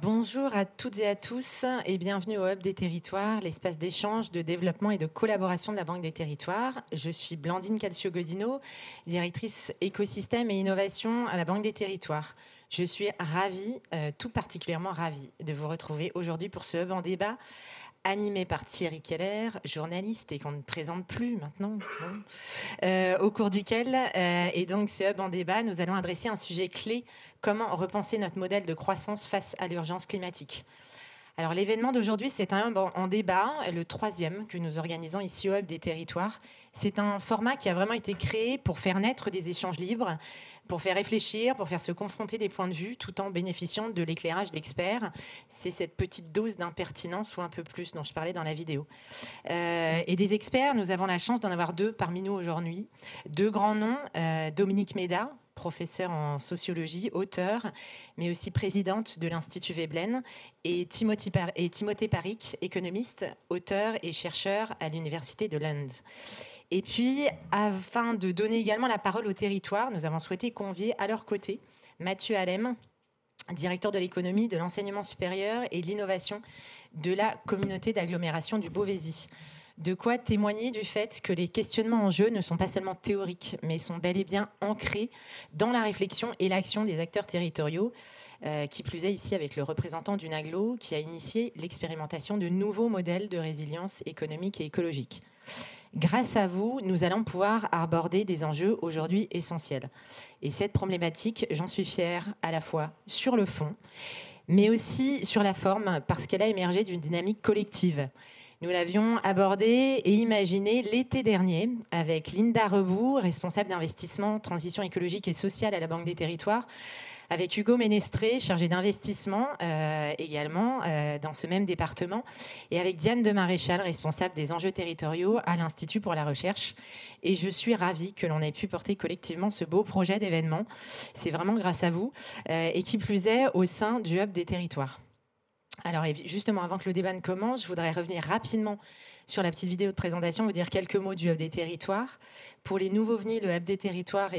Bonjour à toutes et à tous et bienvenue au Hub des Territoires, l'espace d'échange, de développement et de collaboration de la Banque des Territoires. Je suis Blandine Calcio-Godino, directrice écosystème et innovation à la Banque des Territoires. Je suis ravie, tout particulièrement ravie, de vous retrouver aujourd'hui pour ce Hub en débat animé par Thierry Keller, journaliste et qu'on ne présente plus maintenant, au cours duquel, et donc ce Hub en débat, nous allons adresser un sujet clé: comment repenser notre modèle de croissance face à l'urgence climatique. Alors l'événement d'aujourd'hui, c'est un Hub en débat, le troisième que nous organisons ici au Hub des Territoires. C'est un format qui a vraiment été créé pour faire naître des échanges libres, pour faire réfléchir, pour faire se confronter des points de vue, tout en bénéficiant de l'éclairage d'experts. C'est cette petite dose d'impertinence ou un peu plus dont je parlais dans la vidéo. Et des experts, nous avons la chance d'en avoir deux parmi nous aujourd'hui. Deux grands noms, Dominique Méda, professeure en sociologie, auteure, mais aussi présidente de l'Institut Veblen, et Timothée Paric, économiste, auteur et chercheur à l'Université de Lund. Et puis, afin de donner également la parole au territoire, nous avons souhaité convier à leur côté Mathieu Alem, directeur de l'économie, de l'enseignement supérieur et de l'innovation de la communauté d'agglomération du Beauvaisis. De quoi témoigner du fait que les questionnements en jeu ne sont pas seulement théoriques, mais sont bel et bien ancrés dans la réflexion et l'action des acteurs territoriaux, qui plus est ici avec le représentant d'une agglo qui a initié l'expérimentation de nouveaux modèles de résilience économique et écologique. Grâce à vous, nous allons pouvoir aborder des enjeux aujourd'hui essentiels. Et cette problématique, j'en suis fière à la fois sur le fond, mais aussi sur la forme, parce qu'elle a émergé d'une dynamique collective. Nous l'avions abordée et imaginée l'été dernier avec Linda Rebout, responsable d'investissement, transition écologique et sociale à la Banque des Territoires, avec Hugo Ménestré, chargé d'investissement également dans ce même département, et avec Diane de Maréchal, responsable des enjeux territoriaux à l'Institut pour la recherche. Et je suis ravie que l'on ait pu porter collectivement ce beau projet d'événement. C'est vraiment grâce à vous, et qui plus est au sein du Hub des Territoires. Alors justement, avant que le débat ne commence, je voudrais revenir rapidement sur la petite vidéo de présentation, vous dire quelques mots du Hub des Territoires. Pour les nouveaux venus, le Hub des Territoires,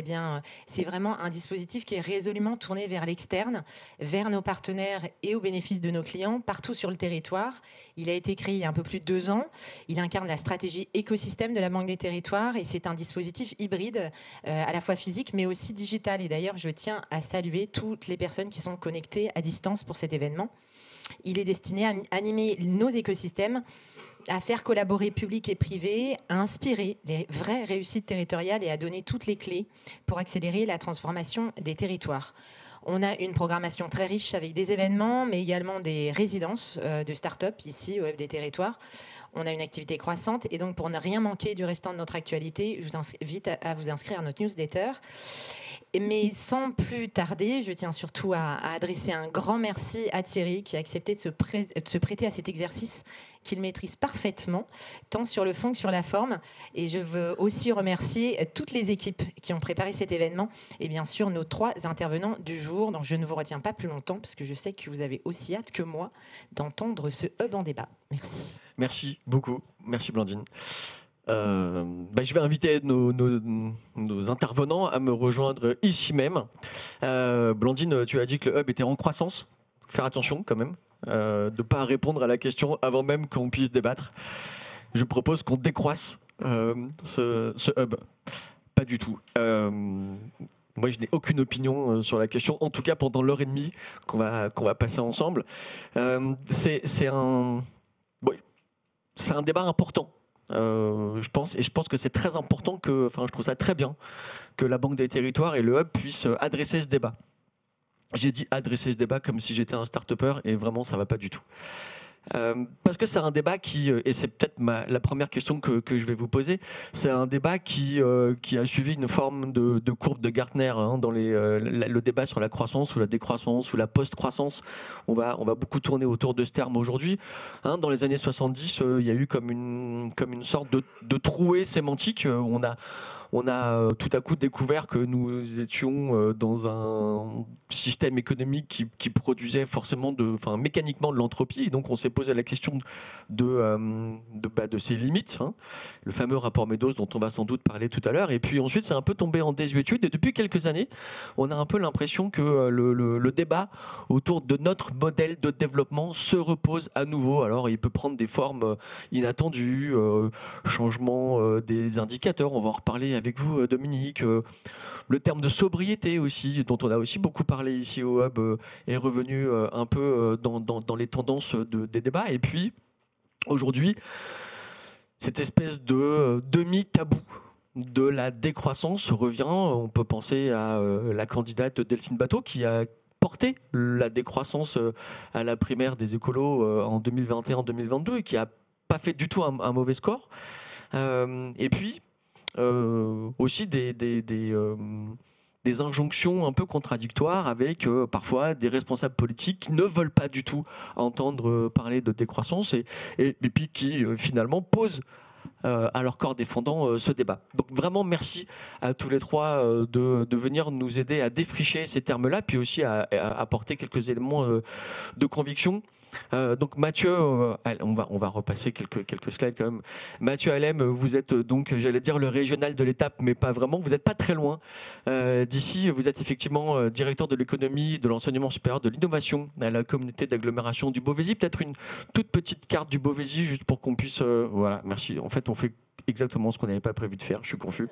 c'est vraiment un dispositif qui est résolument tourné vers l'externe, vers nos partenaires et au bénéfice de nos clients, partout sur le territoire. Il a été créé il y a un peu plus de 2 ans. Il incarne la stratégie écosystème de la Banque des Territoires et c'est un dispositif hybride, à la fois physique mais aussi digital. Et d'ailleurs, je tiens à saluer toutes les personnes qui sont connectées à distance pour cet événement. Il est destiné à animer nos écosystèmes, à faire collaborer public et privé, à inspirer les vraies réussites territoriales et à donner toutes les clés pour accélérer la transformation des territoires. On a une programmation très riche avec des événements, mais également des résidences de start-up ici au Hub des Territoires. On a une activité croissante et donc pour ne rien manquer du restant de notre actualité, je vous invite à vous inscrire à notre newsletter. Mais sans plus tarder, je tiens surtout à adresser un grand merci à Thierry qui a accepté de se prêter à cet exercice qu'il maîtrise parfaitement, tant sur le fond que sur la forme. Et je veux aussi remercier toutes les équipes qui ont préparé cet événement et bien sûr nos 3 intervenants du jour, dont je ne vous retiens pas plus longtemps parce que je sais que vous avez aussi hâte que moi d'entendre ce Hub en débat. Merci. Merci beaucoup. Merci Blandine. Je vais inviter nos intervenants à me rejoindre ici même. Blandine, tu as dit que le Hub était en croissance. Faire attention quand même, de ne pas répondre à la question avant même qu'on puisse débattre. Je propose qu'on décroisse ce Hub. Pas du tout. Moi, je n'ai aucune opinion sur la question, en tout cas pendant l'heure et demie qu'on va passer ensemble. C'est un débat important. Je pense que c'est très important je trouve ça très bien que la Banque des Territoires et le Hub puissent adresser ce débat. J'ai dit adresser ce débat comme si j'étais un start-upper et vraiment ça va pas du tout. Parce que c'est un débat et c'est peut-être la première question que je vais vous poser, c'est un débat qui a suivi une forme de courbe de Gartner dans le débat sur la croissance ou la décroissance ou la post-croissance. On va beaucoup tourner autour de ce terme aujourd'hui. Dans les années 70, il y a eu comme une sorte de trouée sémantique où on a tout à coup découvert que nous étions dans un système économique qui produisait forcément mécaniquement de l'entropie. Et donc on s'est posé la question de ses limites, hein, le fameux rapport Meadows dont on va sans doute parler tout à l'heure. Et puis ensuite, c'est un peu tombé en désuétude. Et depuis quelques années, on a un peu l'impression que le débat autour de notre modèle de développement se repose à nouveau. Alors il peut prendre des formes inattendues, changement des indicateurs, on va en reparler avec vous Dominique, le terme de sobriété aussi, dont on a aussi beaucoup parlé ici au Hub, est revenu un peu dans les tendances des débats. Et puis aujourd'hui, cette espèce de demi-tabou de la décroissance revient. On peut penser à la candidate Delphine Batho qui a porté la décroissance à la primaire des écolos en 2021-2022 et qui n'a pas fait du tout un mauvais score. Et puis, aussi des injonctions un peu contradictoires avec parfois des responsables politiques qui ne veulent pas du tout entendre parler de décroissance et puis qui finalement posent à leur corps défendant ce débat. Donc vraiment merci à tous les trois de venir nous aider à défricher ces termes-là, puis aussi à apporter quelques éléments de conviction. Donc Mathieu, on va repasser quelques slides quand même. Mathieu Alem, vous êtes donc, j'allais dire le régional de l'étape, mais pas vraiment. Vous n'êtes pas très loin d'ici. Vous êtes effectivement directeur de l'économie, de l'enseignement supérieur, de l'innovation à la communauté d'agglomération du Beauvaisis. Peut-être une toute petite carte du Beauvaisis, juste pour qu'on puisse... voilà, merci. En fait, on fait exactement ce qu'on n'avait pas prévu de faire. Je suis confus.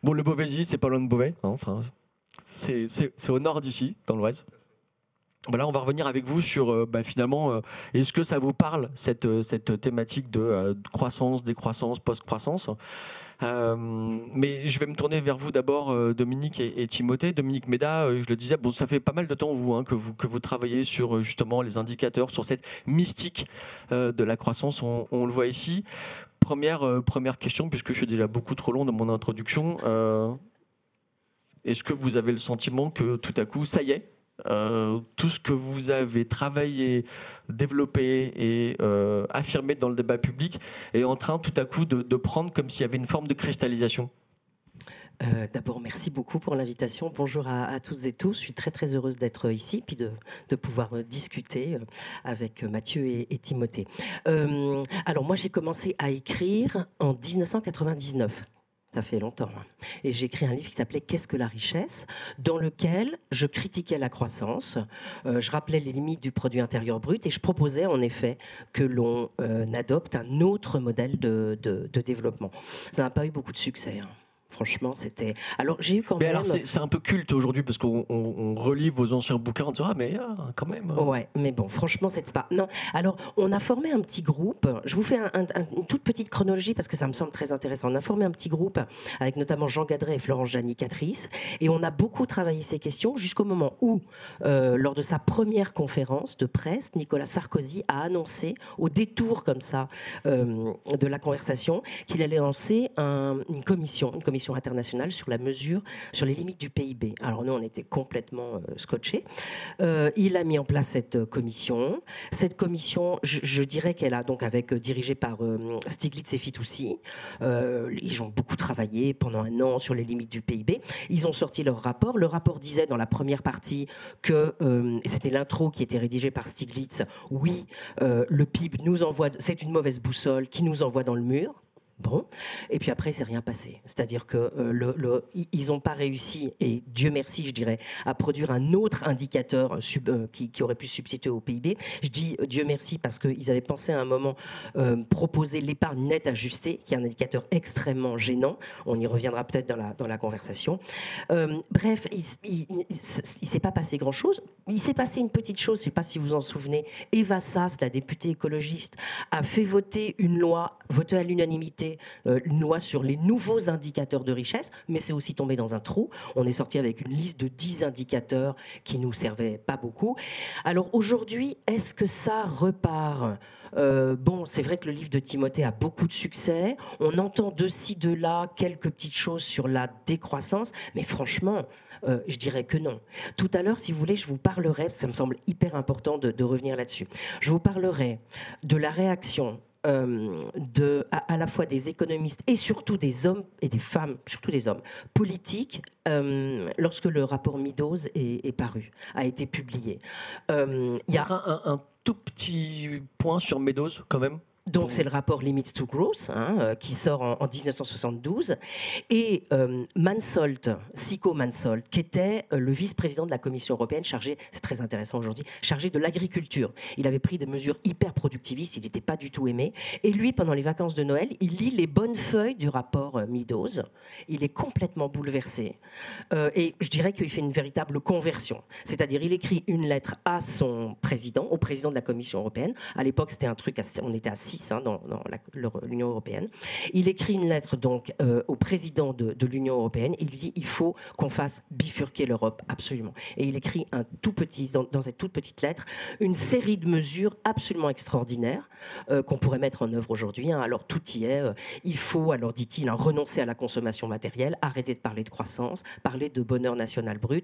Bon, le Beauvaisis, c'est pas loin de Beauvais. Hein, enfin, c'est au nord d'ici, dans l'Oise. Voilà, on va revenir avec vous sur finalement, est-ce que ça vous parle cette thématique de croissance, décroissance, post-croissance. Mais je vais me tourner vers vous d'abord, Dominique et Timothée. Dominique Méda, je le disais, bon, ça fait pas mal de temps vous, que vous travaillez sur justement les indicateurs, sur cette mystique de la croissance. On le voit ici. Première question, puisque je suis déjà beaucoup trop long dans mon introduction. Est-ce que vous avez le sentiment que tout à coup, ça y est, tout ce que vous avez travaillé, développé et affirmé dans le débat public est en train tout à coup de prendre comme s'il y avait une forme de cristallisation? D'abord, merci beaucoup pour l'invitation. Bonjour à toutes et tous. Je suis très très heureuse d'être ici puis de pouvoir discuter avec Mathieu et Timothée. Alors moi, j'ai commencé à écrire en 1999. Ça fait longtemps. Et j'ai écrit un livre qui s'appelait « Qu'est-ce que la richesse ?», dans lequel je critiquais la croissance, je rappelais les limites du produit intérieur brut et je proposais en effet que l'on adopte un autre modèle de développement. Ça n'a pas eu beaucoup de succès. Franchement, c'était... Alors, j'ai eu quand même... Alors, c'est un peu culte aujourd'hui parce qu'on relit vos anciens bouquins en disant « Ah, mais quand même... » Ouais, mais bon, franchement, c'est pas... Non, alors, on a formé un petit groupe. Je vous fais une toute petite chronologie parce que ça me semble très intéressant. On a formé un petit groupe avec notamment Jean Gadret et Florence Janicatrice et on a beaucoup travaillé ces questions jusqu'au moment où, lors de sa première conférence de presse, Nicolas Sarkozy a annoncé, au détour comme ça de la conversation, qu'il allait lancer une commission internationale sur la mesure, sur les limites du PIB. Alors nous, on était complètement scotchés. Il a mis en place cette commission. Cette commission, je dirais qu'elle a donc dirigée par Stiglitz et Fitoussi. Ils ont beaucoup travaillé pendant un an sur les limites du PIB. Ils ont sorti leur rapport. Le rapport disait dans la première partie que, et c'était l'intro qui était rédigée par Stiglitz, oui, le PIB nous envoie, c'est une mauvaise boussole qui nous envoie dans le mur. Bon, et puis après, il ne s'est rien passé. C'est-à-dire qu'ils n'ont pas réussi, et Dieu merci, je dirais, à produire un autre indicateur qui aurait pu substituer au PIB. Je dis Dieu merci parce qu'ils avaient pensé à un moment proposer l'épargne nette ajustée, qui est un indicateur extrêmement gênant. On y reviendra peut-être dans la conversation. Bref, il ne s'est pas passé grand-chose. Il s'est passé une petite chose, je ne sais pas si vous en souvenez. Eva Sass, la députée écologiste, a fait voter une loi, votée à l'unanimité, une loi sur les nouveaux indicateurs de richesse, mais c'est aussi tombé dans un trou. On est sorti avec une liste de 10 indicateurs qui nous servaient pas beaucoup. Alors aujourd'hui, est-ce que ça repart ? Bon, c'est vrai que le livre de Timothée a beaucoup de succès. On entend de ci, de là quelques petites choses sur la décroissance, mais franchement, je dirais que non. Tout à l'heure, si vous voulez, je vous parlerai, ça me semble hyper important de revenir là-dessus, je vous parlerai de la réaction à la fois des économistes et surtout des hommes et des femmes, surtout des hommes politiques, lorsque le rapport Meadows est paru, a été publié. Il y a un tout petit point sur Meadows quand même. Donc c'est le rapport Limits to Growth qui sort en 1972 et Sico Mansolt, qui était le vice-président de la Commission européenne chargé, c'est très intéressant aujourd'hui, chargé de l'agriculture. Il avait pris des mesures hyper productivistes, il n'était pas du tout aimé. Et lui, pendant les vacances de Noël, il lit les bonnes feuilles du rapport Meadows. Il est complètement bouleversé et je dirais qu'il fait une véritable conversion. C'est-à-dire, il écrit une lettre à son président, au président de la Commission européenne. À l'époque, c'était un truc, on était à 6 dans l'Union européenne. Il écrit une lettre donc au président de l'Union européenne. Il lui dit il faut qu'on fasse bifurquer l'Europe, absolument. Et il écrit dans cette toute petite lettre une série de mesures absolument extraordinaires qu'on pourrait mettre en œuvre aujourd'hui. Alors tout y est. Il faut, alors dit-il, renoncer à la consommation matérielle, arrêter de parler de croissance, parler de bonheur national brut.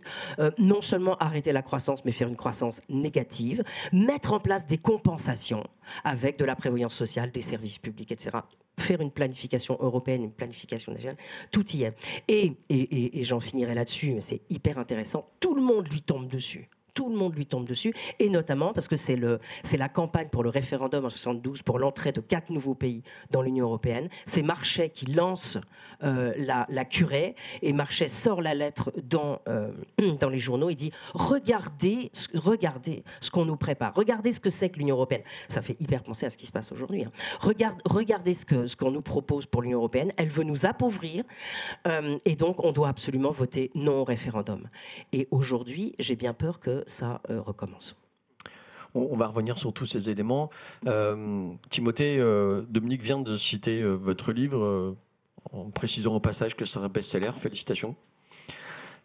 Non seulement arrêter la croissance, mais faire une croissance négative, mettre en place des compensations avec de la prévoyance sociale, des services publics, etc. Faire une planification européenne, une planification nationale, tout y est. Et j'en finirai là-dessus, mais c'est hyper intéressant. Tout le monde lui tombe dessus. Tout le monde lui tombe dessus, et notamment parce que c'est la campagne pour le référendum en 72 pour l'entrée de 4 nouveaux pays dans l'Union européenne. C'est Marchais qui lance la curée, et Marchais sort la lettre dans les journaux. Il dit regardez ce qu'on nous prépare, regardez ce que c'est que l'Union européenne. Ça fait hyper penser à ce qui se passe aujourd'hui. Regardez ce qu'on nous propose pour l'Union européenne. Elle veut nous appauvrir, et donc on doit absolument voter non au référendum. Et aujourd'hui, j'ai bien peur que ça recommence. On va revenir sur tous ces éléments. Timothée, Dominique vient de citer votre livre en précisant au passage que c'est un best-seller. Félicitations.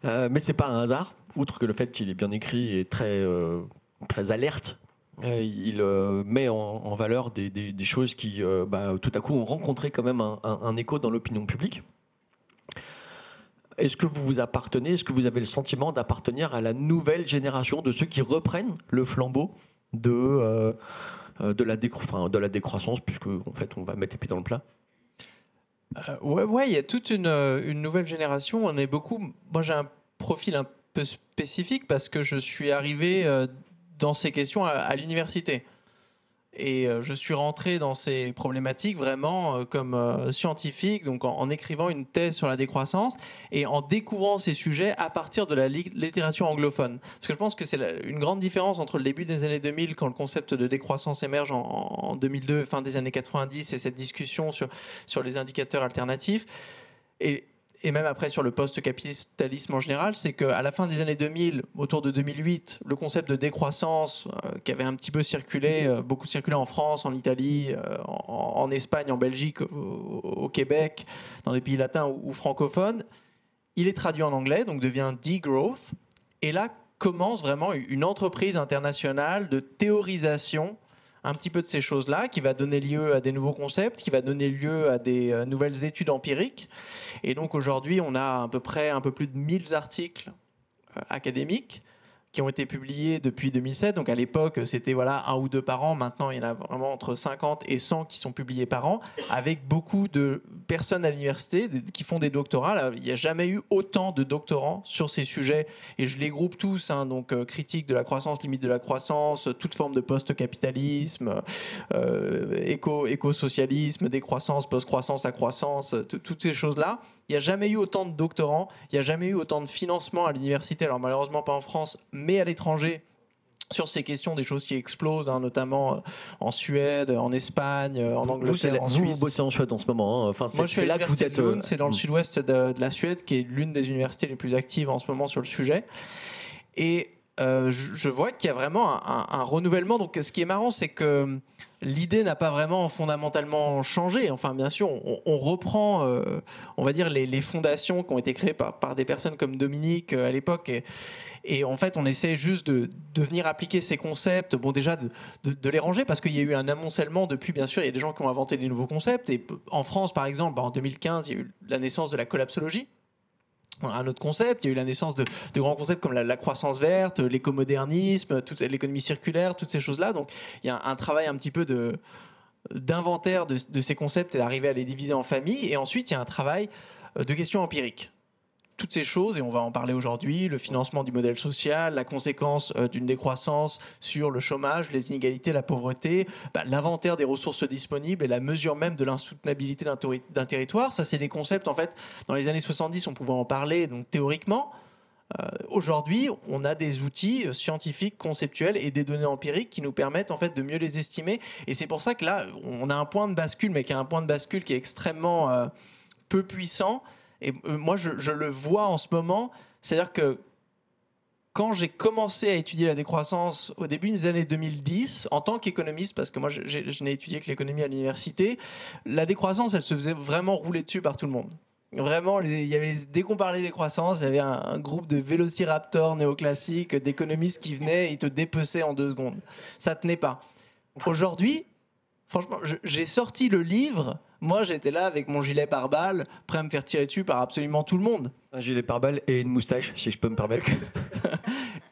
Mais c'est pas un hasard, outre que le fait qu'il est bien écrit et très alerte. Il met en valeur des choses qui, tout à coup, ont rencontré quand même un écho dans l'opinion publique. Est-ce que vous vous appartenez, est-ce que vous avez le sentiment d'appartenir à la nouvelle génération de ceux qui reprennent le flambeau de la décroissance, puisque en fait on va mettre les pieds dans le plat? Ouais, il y a toute une nouvelle génération. On est beaucoup. Moi, j'ai un profil un peu spécifique parce que je suis arrivé dans ces questions à l'université. Et je suis rentré dans ces problématiques vraiment comme scientifique, donc en écrivant une thèse sur la décroissance et en découvrant ces sujets à partir de la littérature anglophone. Parce que je pense que c'est une grande différence entre le début des années 2000, quand le concept de décroissance émerge en 2002, fin des années 90, et cette discussion sur les indicateurs alternatifs, et même après sur le post-capitalisme en général, c'est qu'à la fin des années 2000, autour de 2008, le concept de décroissance qui avait un petit peu circulé, beaucoup circulé en France, en Italie, en Espagne, en Belgique, au Québec, dans les pays latins ou francophones, il est traduit en anglais, donc devient degrowth. Et là commence vraiment une entreprise internationale de théorisation un petit peu de ces choses-là, qui va donner lieu à des nouveaux concepts, qui va donner lieu à des nouvelles études empiriques. Et donc aujourd'hui, on a à peu près un peu plus de 1000 articles académiques qui ont été publiés depuis 2007. Donc à l'époque, c'était 1 ou 2 par an. Maintenant, il y en a vraiment entre 50 et 100 qui sont publiés par an, avec beaucoup de personnes à l'université qui font des doctorats. Là, il n'y a jamais eu autant de doctorants sur ces sujets. Et je les groupe tous, donc critique de la croissance, limite de la croissance, toute forme de post-capitalisme, éco-socialisme, décroissance, post-croissance, accroissance, toutes ces choses-là. Il n'y a jamais eu autant de doctorants, il n'y a jamais eu autant de financement à l'université, alors malheureusement pas en France, mais à l'étranger, sur ces questions, des choses qui explosent, notamment en Suède, en Espagne, en Angleterre, en Suisse. Vous bossez en Suède en ce moment. Enfin, moi, je suis à l'université de Lund, c'est dans le sud-ouest de la Suède, qui est l'une des universités les plus actives en ce moment sur le sujet. Et je vois qu'il y a vraiment un renouvellement. Donc, ce qui est marrant, c'est que l'idée n'a pas vraiment fondamentalement changé. Enfin, bien sûr, on reprend, on va dire, les fondations qui ont été créées par des personnes comme Dominique à l'époque. Et en fait, on essaie juste de venir appliquer ces concepts. Bon, déjà, de les ranger, parce qu'il y a eu un amoncellement depuis, bien sûr, il y a des gens qui ont inventé des nouveaux concepts. Et en France, par exemple, en 2015, il y a eu la naissance de la collapsologie. Un autre concept, il y a eu la naissance de grands concepts comme la croissance verte, l'écomodernisme, l'économie circulaire, toutes ces choses-là. Donc il y a un travail un petit peu d'inventaire de ces concepts et d'arriver à les diviser en familles. Et ensuite, il y a un travail de questions empiriques. Toutes ces choses, et on va en parler aujourd'hui, le financement du modèle social, la conséquence d'une décroissance sur le chômage, les inégalités, la pauvreté, l'inventaire des ressources disponibles et la mesure même de l'insoutenabilité d'un territoire. Ça, c'est des concepts, en fait, dans les années 70, on pouvait en parler donc théoriquement. Aujourd'hui, on a des outils scientifiques, conceptuels et des données empiriques qui nous permettent en fait de mieux les estimer. Et c'est pour ça que là, on a un point de bascule, mais qui est un point de bascule qui est extrêmement peu puissant. Et moi, je le vois en ce moment. C'est-à-dire que quand j'ai commencé à étudier la décroissance au début des années 2010, en tant qu'économiste, parce que moi, je n'ai étudié que l'économie à l'université, la décroissance, elle se faisait vraiment rouler dessus par tout le monde. Vraiment, dès qu'on parlait des croissances, il y avait un groupe de vélociraptors néoclassiques, d'économistes qui venaient et ils te dépeçaient en 2 secondes. Ça tenait pas. Aujourd'hui, franchement, j'ai sorti le livre. Moi, j'étais là avec mon gilet pare-balles, prêt à me faire tirer dessus par absolument tout le monde. Un gilet pare-balles et une moustache, si je peux me permettre.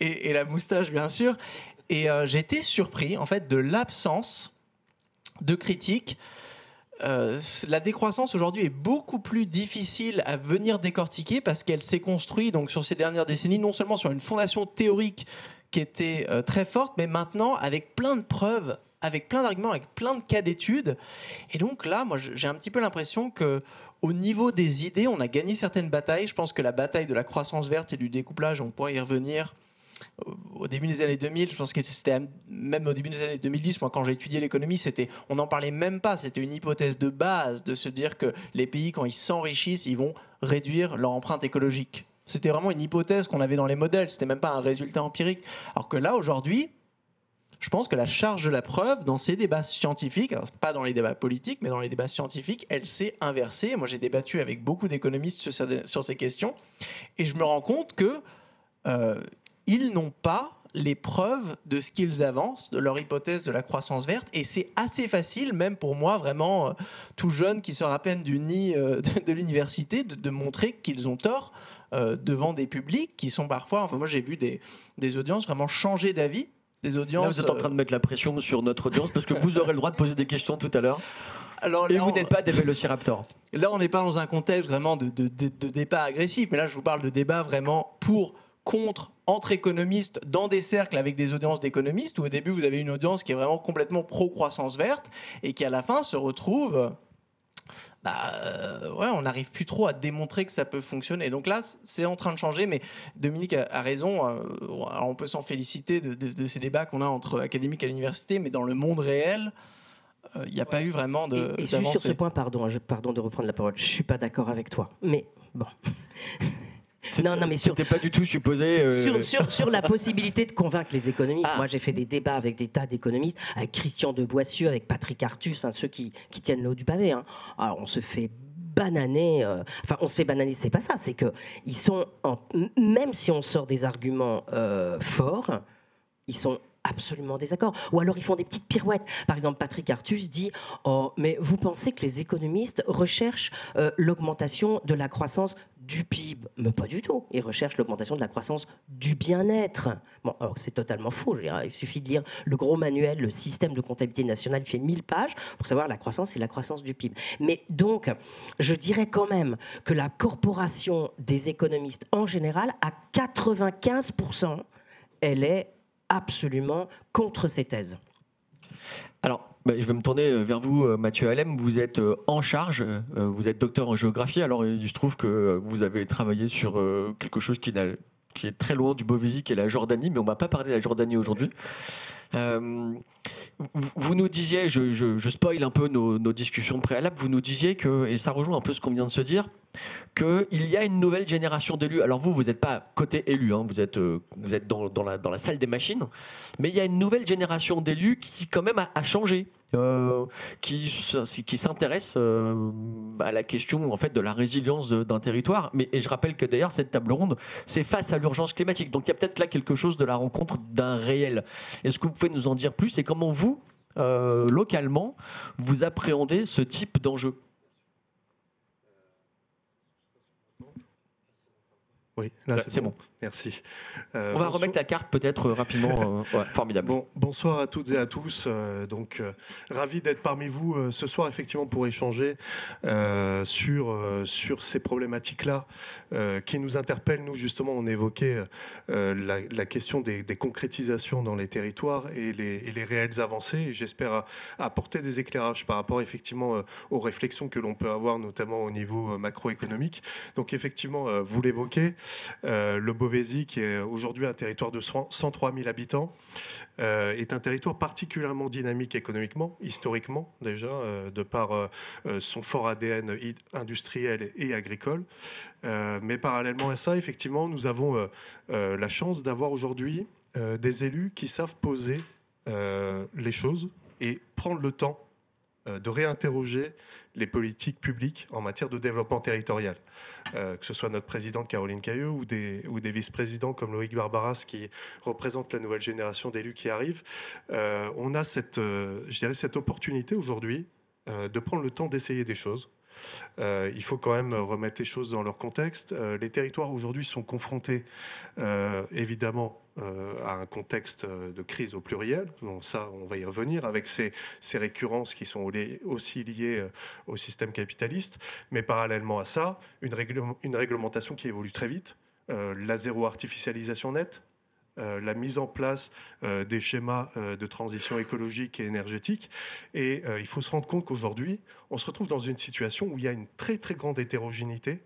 et la moustache, bien sûr. Et j'étais surpris, en fait, de l'absence de critique. La décroissance aujourd'hui est beaucoup plus difficile à venir décortiquer parce qu'elle s'est construite donc sur ces dernières décennies non seulement sur une fondation théorique qui était très forte, mais maintenant avec plein de preuves, avec plein d'arguments, avec plein de cas d'études. Et donc là, moi, j'ai un petit peu l'impression que au niveau des idées, on a gagné certaines batailles. Je pense que la bataille de la croissance verte et du découplage, on pourra y revenir. Au début des années 2000, je pense que c'était même au début des années 2010, moi quand j'ai étudié l'économie, on n'en parlait même pas, c'était une hypothèse de base de se dire que les pays, quand ils s'enrichissent, ils vont réduire leur empreinte écologique. C'était vraiment une hypothèse qu'on avait dans les modèles, c'était même pas un résultat empirique. Alors que là, aujourd'hui, je pense que la charge de la preuve dans ces débats scientifiques, alors pas dans les débats politiques, mais dans les débats scientifiques, elle s'est inversée. Moi, j'ai débattu avec beaucoup d'économistes sur ces questions, et je me rends compte que ils n'ont pas les preuves de ce qu'ils avancent, de leur hypothèse de la croissance verte. Et c'est assez facile, même pour moi, vraiment tout jeune qui sort à peine du nid de l'université, de montrer qu'ils ont tort devant des publics qui sont parfois... Enfin, moi, j'ai vu des audiences vraiment changer d'avis. Des audiences... Là, vous êtes en train de mettre la pression sur notre audience parce que vous aurez le droit de poser des questions tout à l'heure. Alors, et vous n'êtes pas des vélociraptors. Là, on n'est pas dans un contexte vraiment de débat agressif, mais là, je vous parle de débat vraiment contre, entre économistes, dans des cercles avec des audiences d'économistes, où au début, vous avez une audience qui est vraiment complètement pro-croissance verte, et qui, à la fin, se retrouve... on n'arrive plus trop à démontrer que ça peut fonctionner. Donc là, c'est en train de changer, mais Dominique a raison. Alors on peut s'en féliciter de ces débats qu'on a entre académiques à l'université, mais dans le monde réel, il n'y a pas eu vraiment de... Et sur ce point, pardon de reprendre la parole, je ne suis pas d'accord avec toi, mais bon... Non, mais c'était pas du tout supposé. Sur la possibilité de convaincre les économistes. Ah. Moi, j'ai fait des débats avec des tas d'économistes, avec Christian de Boissieu, avec Patrick Artus, enfin ceux qui tiennent l'eau du pavé. Hein. Alors, on se fait bananer. Enfin, on se fait bananer. C'est pas ça. C'est que ils sont, même si on sort des arguments forts, ils sont absolument désaccord. Ou alors ils font des petites pirouettes. Par exemple, Patrick Artus dit « Oh, mais vous pensez que les économistes recherchent l'augmentation de la croissance du PIB ?» Mais pas du tout. Ils recherchent l'augmentation de la croissance du bien-être. Bon, alors c'est totalement faux. Il suffit de lire le gros manuel, le système de comptabilité nationale qui fait 1000 pages pour savoir la croissance et la croissance du PIB. Mais donc, je dirais quand même que la corporation des économistes en général, à 95%, elle est absolument contre ces thèses. Alors, je vais me tourner vers vous, Mathieu Alem. Vous êtes en charge, vous êtes docteur en géographie. Alors, il se trouve que vous avez travaillé sur quelque chose qui est très loin du Beauvaisis, qui est la Jordanie, mais on ne va pas parler de la Jordanie aujourd'hui. Vous nous disiez, je spoil un peu nos discussions préalables, vous nous disiez que, et ça rejoint un peu ce qu'on vient de se dire, qu'il y a une nouvelle génération d'élus. Alors vous n'êtes pas côté élu, hein, vous êtes dans la salle des machines, mais il y a une nouvelle génération d'élus qui quand même a changé, qui s'intéresse à la question en fait de la résilience d'un territoire. Et je rappelle que d'ailleurs cette table ronde, c'est face à l'urgence climatique. Donc il y a peut-être là quelque chose de la rencontre d'un réel. Est-ce que vous pouvez nous en dire plus et comment vous, localement, vous appréhendez ce type d'enjeu ? Oui, là c'est bon. Merci. On va remettre la carte peut-être rapidement. Ouais, formidable. Bonsoir à toutes et à tous. Ravi d'être parmi vous ce soir, effectivement, pour échanger sur ces problématiques-là qui nous interpellent. Nous, justement, on évoquait la question des concrétisations dans les territoires et les réelles avancées. Et j'espère apporter des éclairages par rapport, effectivement, aux réflexions que l'on peut avoir, notamment au niveau macroéconomique. Donc, effectivement, vous l'évoquez, le Beauvaisis, qui est aujourd'hui un territoire de 103 000 habitants, est un territoire particulièrement dynamique économiquement, historiquement déjà, de par son fort ADN industriel et agricole. Mais parallèlement à ça, effectivement, nous avons la chance d'avoir aujourd'hui des élus qui savent poser les choses et prendre le temps de réinterroger les politiques publiques en matière de développement territorial. Que ce soit notre présidente Caroline Cayeux ou des vice-présidents comme Loïc Barbaras qui représentent la nouvelle génération d'élus qui arrivent, on a cette opportunité aujourd'hui de prendre le temps d'essayer des choses. Il faut quand même remettre les choses dans leur contexte. Les territoires aujourd'hui sont confrontés évidemment à un contexte de crise au pluriel. Donc ça, on va y revenir avec ces récurrences qui sont aussi liées au système capitaliste. Mais parallèlement à ça, une réglementation qui évolue très vite, la zéro artificialisation nette, la mise en place des schémas de transition écologique et énergétique. Et il faut se rendre compte qu'aujourd'hui, on se retrouve dans une situation où il y a une très très grande hétérogénéité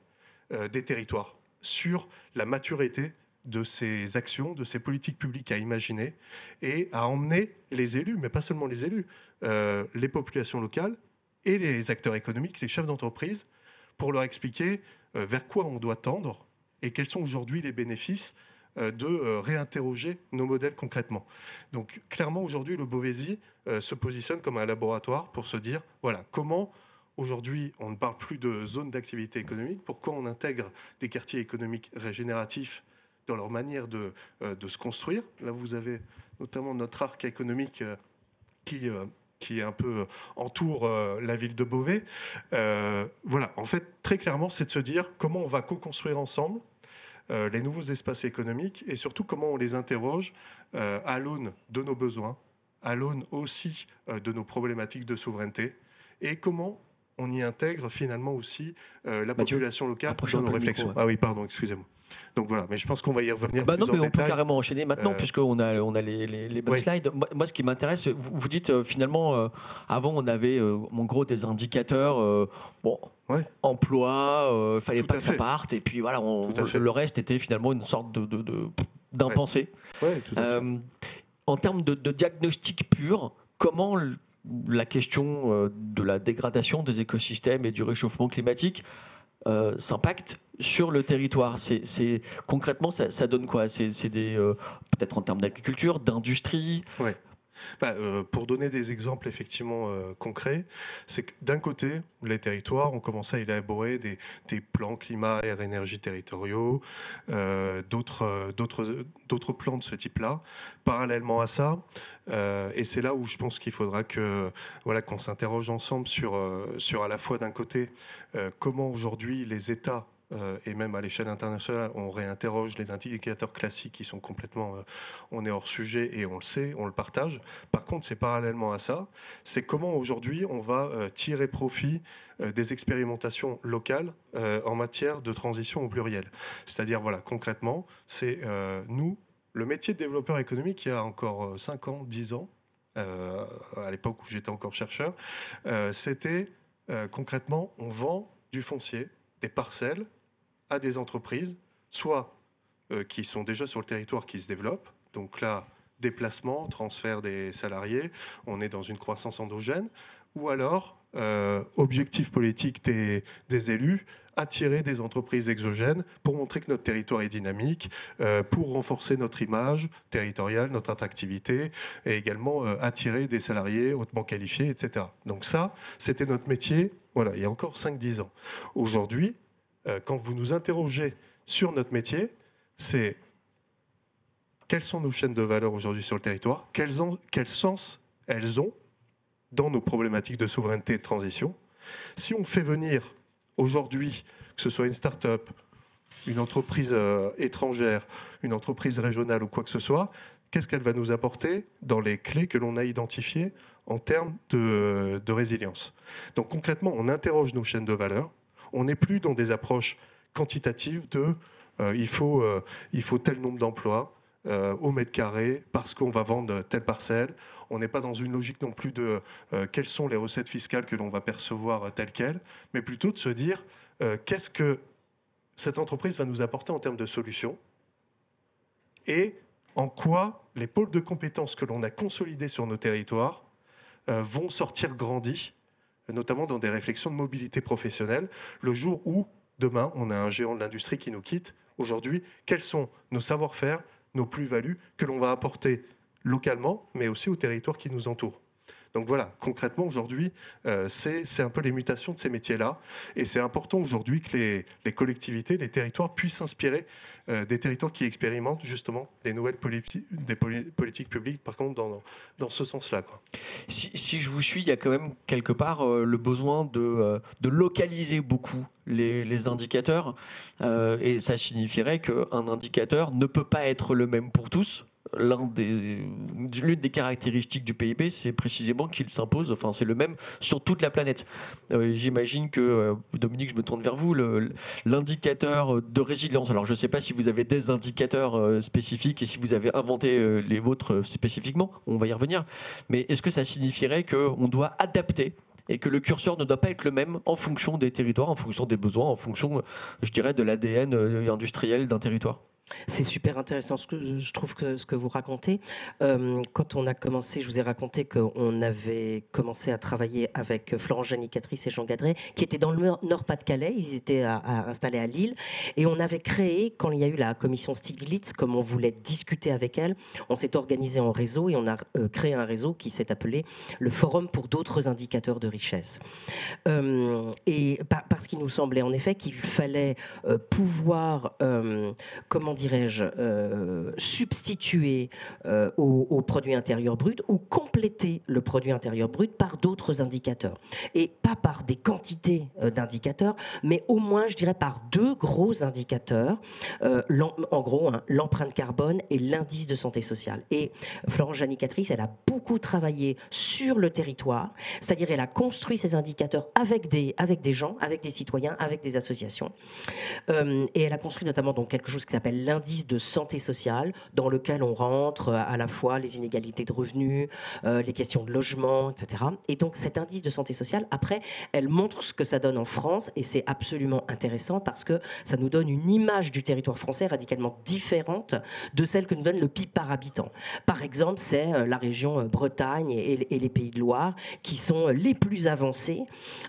des territoires sur la maturité de ces actions, de ces politiques publiques à imaginer et à emmener les élus, mais pas seulement les élus, les populations locales et les acteurs économiques, les chefs d'entreprise, pour leur expliquer vers quoi on doit tendre et quels sont aujourd'hui les bénéfices de réinterroger nos modèles concrètement. Donc clairement, aujourd'hui, le Beauvaisis se positionne comme un laboratoire pour se dire, voilà, comment aujourd'hui on ne parle plus de zone d'activité économique, pourquoi on intègre des quartiers économiques régénératifs dans leur manière de se construire. Là, vous avez notamment notre arc économique qui un peu entoure la ville de Beauvais. Voilà, en fait, très clairement, c'est de se dire comment on va co-construire ensemble les nouveaux espaces économiques et surtout comment on les interroge à l'aune de nos besoins, à l'aune aussi de nos problématiques de souveraineté et comment on y intègre finalement aussi la population locale dans nos réflexions. Ah oui, pardon, excusez-moi. Donc voilà, mais je pense qu'on va y revenir plus en détail. On peut carrément enchaîner maintenant puisqu'on a les bonnes slides. Moi, ce qui m'intéresse, vous dites finalement, avant on avait en gros des indicateurs, emploi, fallait pas que ça parte, et puis voilà, le reste était finalement une sorte d'impensé. En termes de diagnostic pur, comment la question de la dégradation des écosystèmes et du réchauffement climatique s'impacte sur le territoire? Concrètement, ça donne quoi? C'est peut-être en termes d'agriculture, d'industrie? Pour donner des exemples effectivement concrets, c'est que d'un côté, les territoires ont commencé à élaborer des plans climat, air, énergie territoriaux, d'autres plans de ce type-là. Parallèlement à ça, et c'est là où je pense qu'il faudra qu'on s'interroge ensemble sur à la fois d'un côté comment aujourd'hui les États et même à l'échelle internationale, on réinterroge les indicateurs classiques qui sont complètement... on est hors sujet et on le sait, on le partage. Par contre, c'est parallèlement à ça, c'est comment aujourd'hui on va tirer profit des expérimentations locales en matière de transition au pluriel. C'est-à-dire, voilà, concrètement, c'est nous, le métier de développeur économique, il y a encore 5 ans, 10 ans, à l'époque où j'étais encore chercheur, c'était concrètement, on vend du foncier, des parcelles, à des entreprises, soit qui sont déjà sur le territoire, qui se développent. Donc là, déplacement, transfert des salariés, on est dans une croissance endogène. Ou alors, objectif politique des élus, attirer des entreprises exogènes pour montrer que notre territoire est dynamique, pour renforcer notre image territoriale, notre attractivité, et également attirer des salariés hautement qualifiés, etc. Donc ça, c'était notre métier, voilà, il y a encore 5-10 ans. Aujourd'hui, quand vous nous interrogez sur notre métier, c'est quelles sont nos chaînes de valeur aujourd'hui sur le territoire, quel sens elles ont dans nos problématiques de souveraineté et de transition. Si on fait venir aujourd'hui, que ce soit une start-up, une entreprise étrangère, une entreprise régionale ou quoi que ce soit, qu'est-ce qu'elle va nous apporter dans les clés que l'on a identifiées en termes de résilience. Donc concrètement, on interroge nos chaînes de valeur. On n'est plus dans des approches quantitatives de il faut tel nombre d'emplois au mètre carré parce qu'on va vendre telle parcelle. On n'est pas dans une logique non plus de quelles sont les recettes fiscales que l'on va percevoir telles quelles, mais plutôt de se dire qu'est-ce que cette entreprise va nous apporter en termes de solutions et en quoi les pôles de compétences que l'on a consolidés sur nos territoires vont sortir grandis, notamment dans des réflexions de mobilité professionnelle, le jour où, demain, on a un géant de l'industrie qui nous quitte. Aujourd'hui, quels sont nos savoir-faire, nos plus-values que l'on va apporter localement, mais aussi aux territoires qui nous entourent. Donc voilà, concrètement, aujourd'hui, c'est un peu les mutations de ces métiers-là. Et c'est important aujourd'hui que les collectivités, les territoires puissent s'inspirer des territoires qui expérimentent justement des nouvelles politiques publiques, par contre, dans ce sens-là, quoi. Si je vous suis, il y a quand même quelque part le besoin de localiser beaucoup les indicateurs. Et ça signifierait qu'un indicateur ne peut pas être le même pour tous. L'une des caractéristiques du PIB, c'est précisément qu'il s'impose, enfin c'est le même sur toute la planète. J'imagine que, Dominique, je me tourne vers vous, l'indicateur de résilience, alors je ne sais pas si vous avez des indicateurs spécifiques et si vous avez inventé les vôtres spécifiquement, on va y revenir, mais est-ce que ça signifierait qu'on doit adapter et que le curseur ne doit pas être le même en fonction des territoires, en fonction des besoins, en fonction, je dirais, de l'ADN industriel d'un territoire? C'est super intéressant je trouve que ce que vous racontez. Quand on a commencé, je vous ai raconté qu'on avait commencé à travailler avec Florence Janicatrice et Jean Gadret, qui étaient dans le Nord-Pas-de-Calais, ils étaient installés à Lille, et on avait créé, quand il y a eu la commission Stiglitz, comme on voulait discuter avec elle, on s'est organisé en réseau et on a créé un réseau qui s'est appelé le Forum pour d'autres indicateurs de richesse. Et parce qu'il nous semblait en effet qu'il fallait pouvoir, comment dirais-je, substituer au produit intérieur brut ou compléter le produit intérieur brut par d'autres indicateurs. Et pas par des quantités d'indicateurs, mais au moins, je dirais, par deux gros indicateurs. En gros, l'empreinte carbone et l'indice de santé sociale. Et Florence Janicatrice, elle a beaucoup travaillé sur le territoire, c'est-à-dire elle a construit ces indicateurs avec des gens, avec des citoyens, avec des associations. Et elle a construit notamment donc quelque chose qui s'appelle l'indice de santé sociale, dans lequel on rentre à la fois les inégalités de revenus, les questions de logement, etc. Et donc cet indice de santé sociale, après, elle montre ce que ça donne en France, et c'est absolument intéressant parce que ça nous donne une image du territoire français radicalement différente de celle que nous donne le PIB par habitant. Par exemple, c'est la région Bretagne et les Pays de Loire qui sont les plus avancés,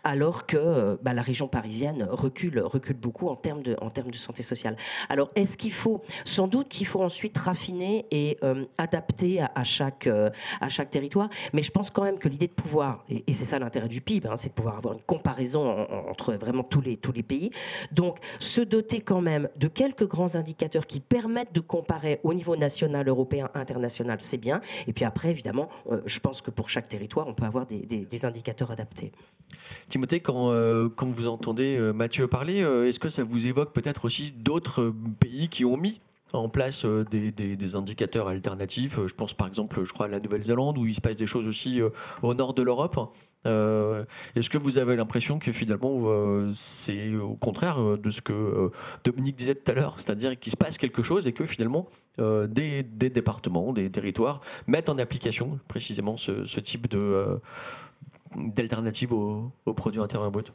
alors que la région parisienne recule beaucoup en termes de santé sociale. Alors, est-ce qu'il faut, sans doute qu'il faut ensuite raffiner et adapter à chaque territoire, mais je pense quand même que l'idée de pouvoir, et c'est ça l'intérêt du PIB, c'est de pouvoir avoir une comparaison entre vraiment tous les pays, donc se doter quand même de quelques grands indicateurs qui permettent de comparer au niveau national, européen, international, c'est bien, et puis après, évidemment, je pense que pour chaque territoire, on peut avoir des indicateurs adaptés. Timothée, quand vous entendez Mathieu parler, est-ce que ça vous évoque peut-être aussi d'autres pays qui ont mis en place des indicateurs alternatifs? Je pense par exemple, je crois, à la Nouvelle-Zélande, où il se passe des choses aussi au nord de l'Europe. Est-ce que vous avez l'impression que finalement c'est au contraire de ce que Dominique disait tout à l'heure, c'est-à-dire qu'il se passe quelque chose et que finalement des départements, des territoires mettent en application précisément ce type d'alternative au produit intérieur brut?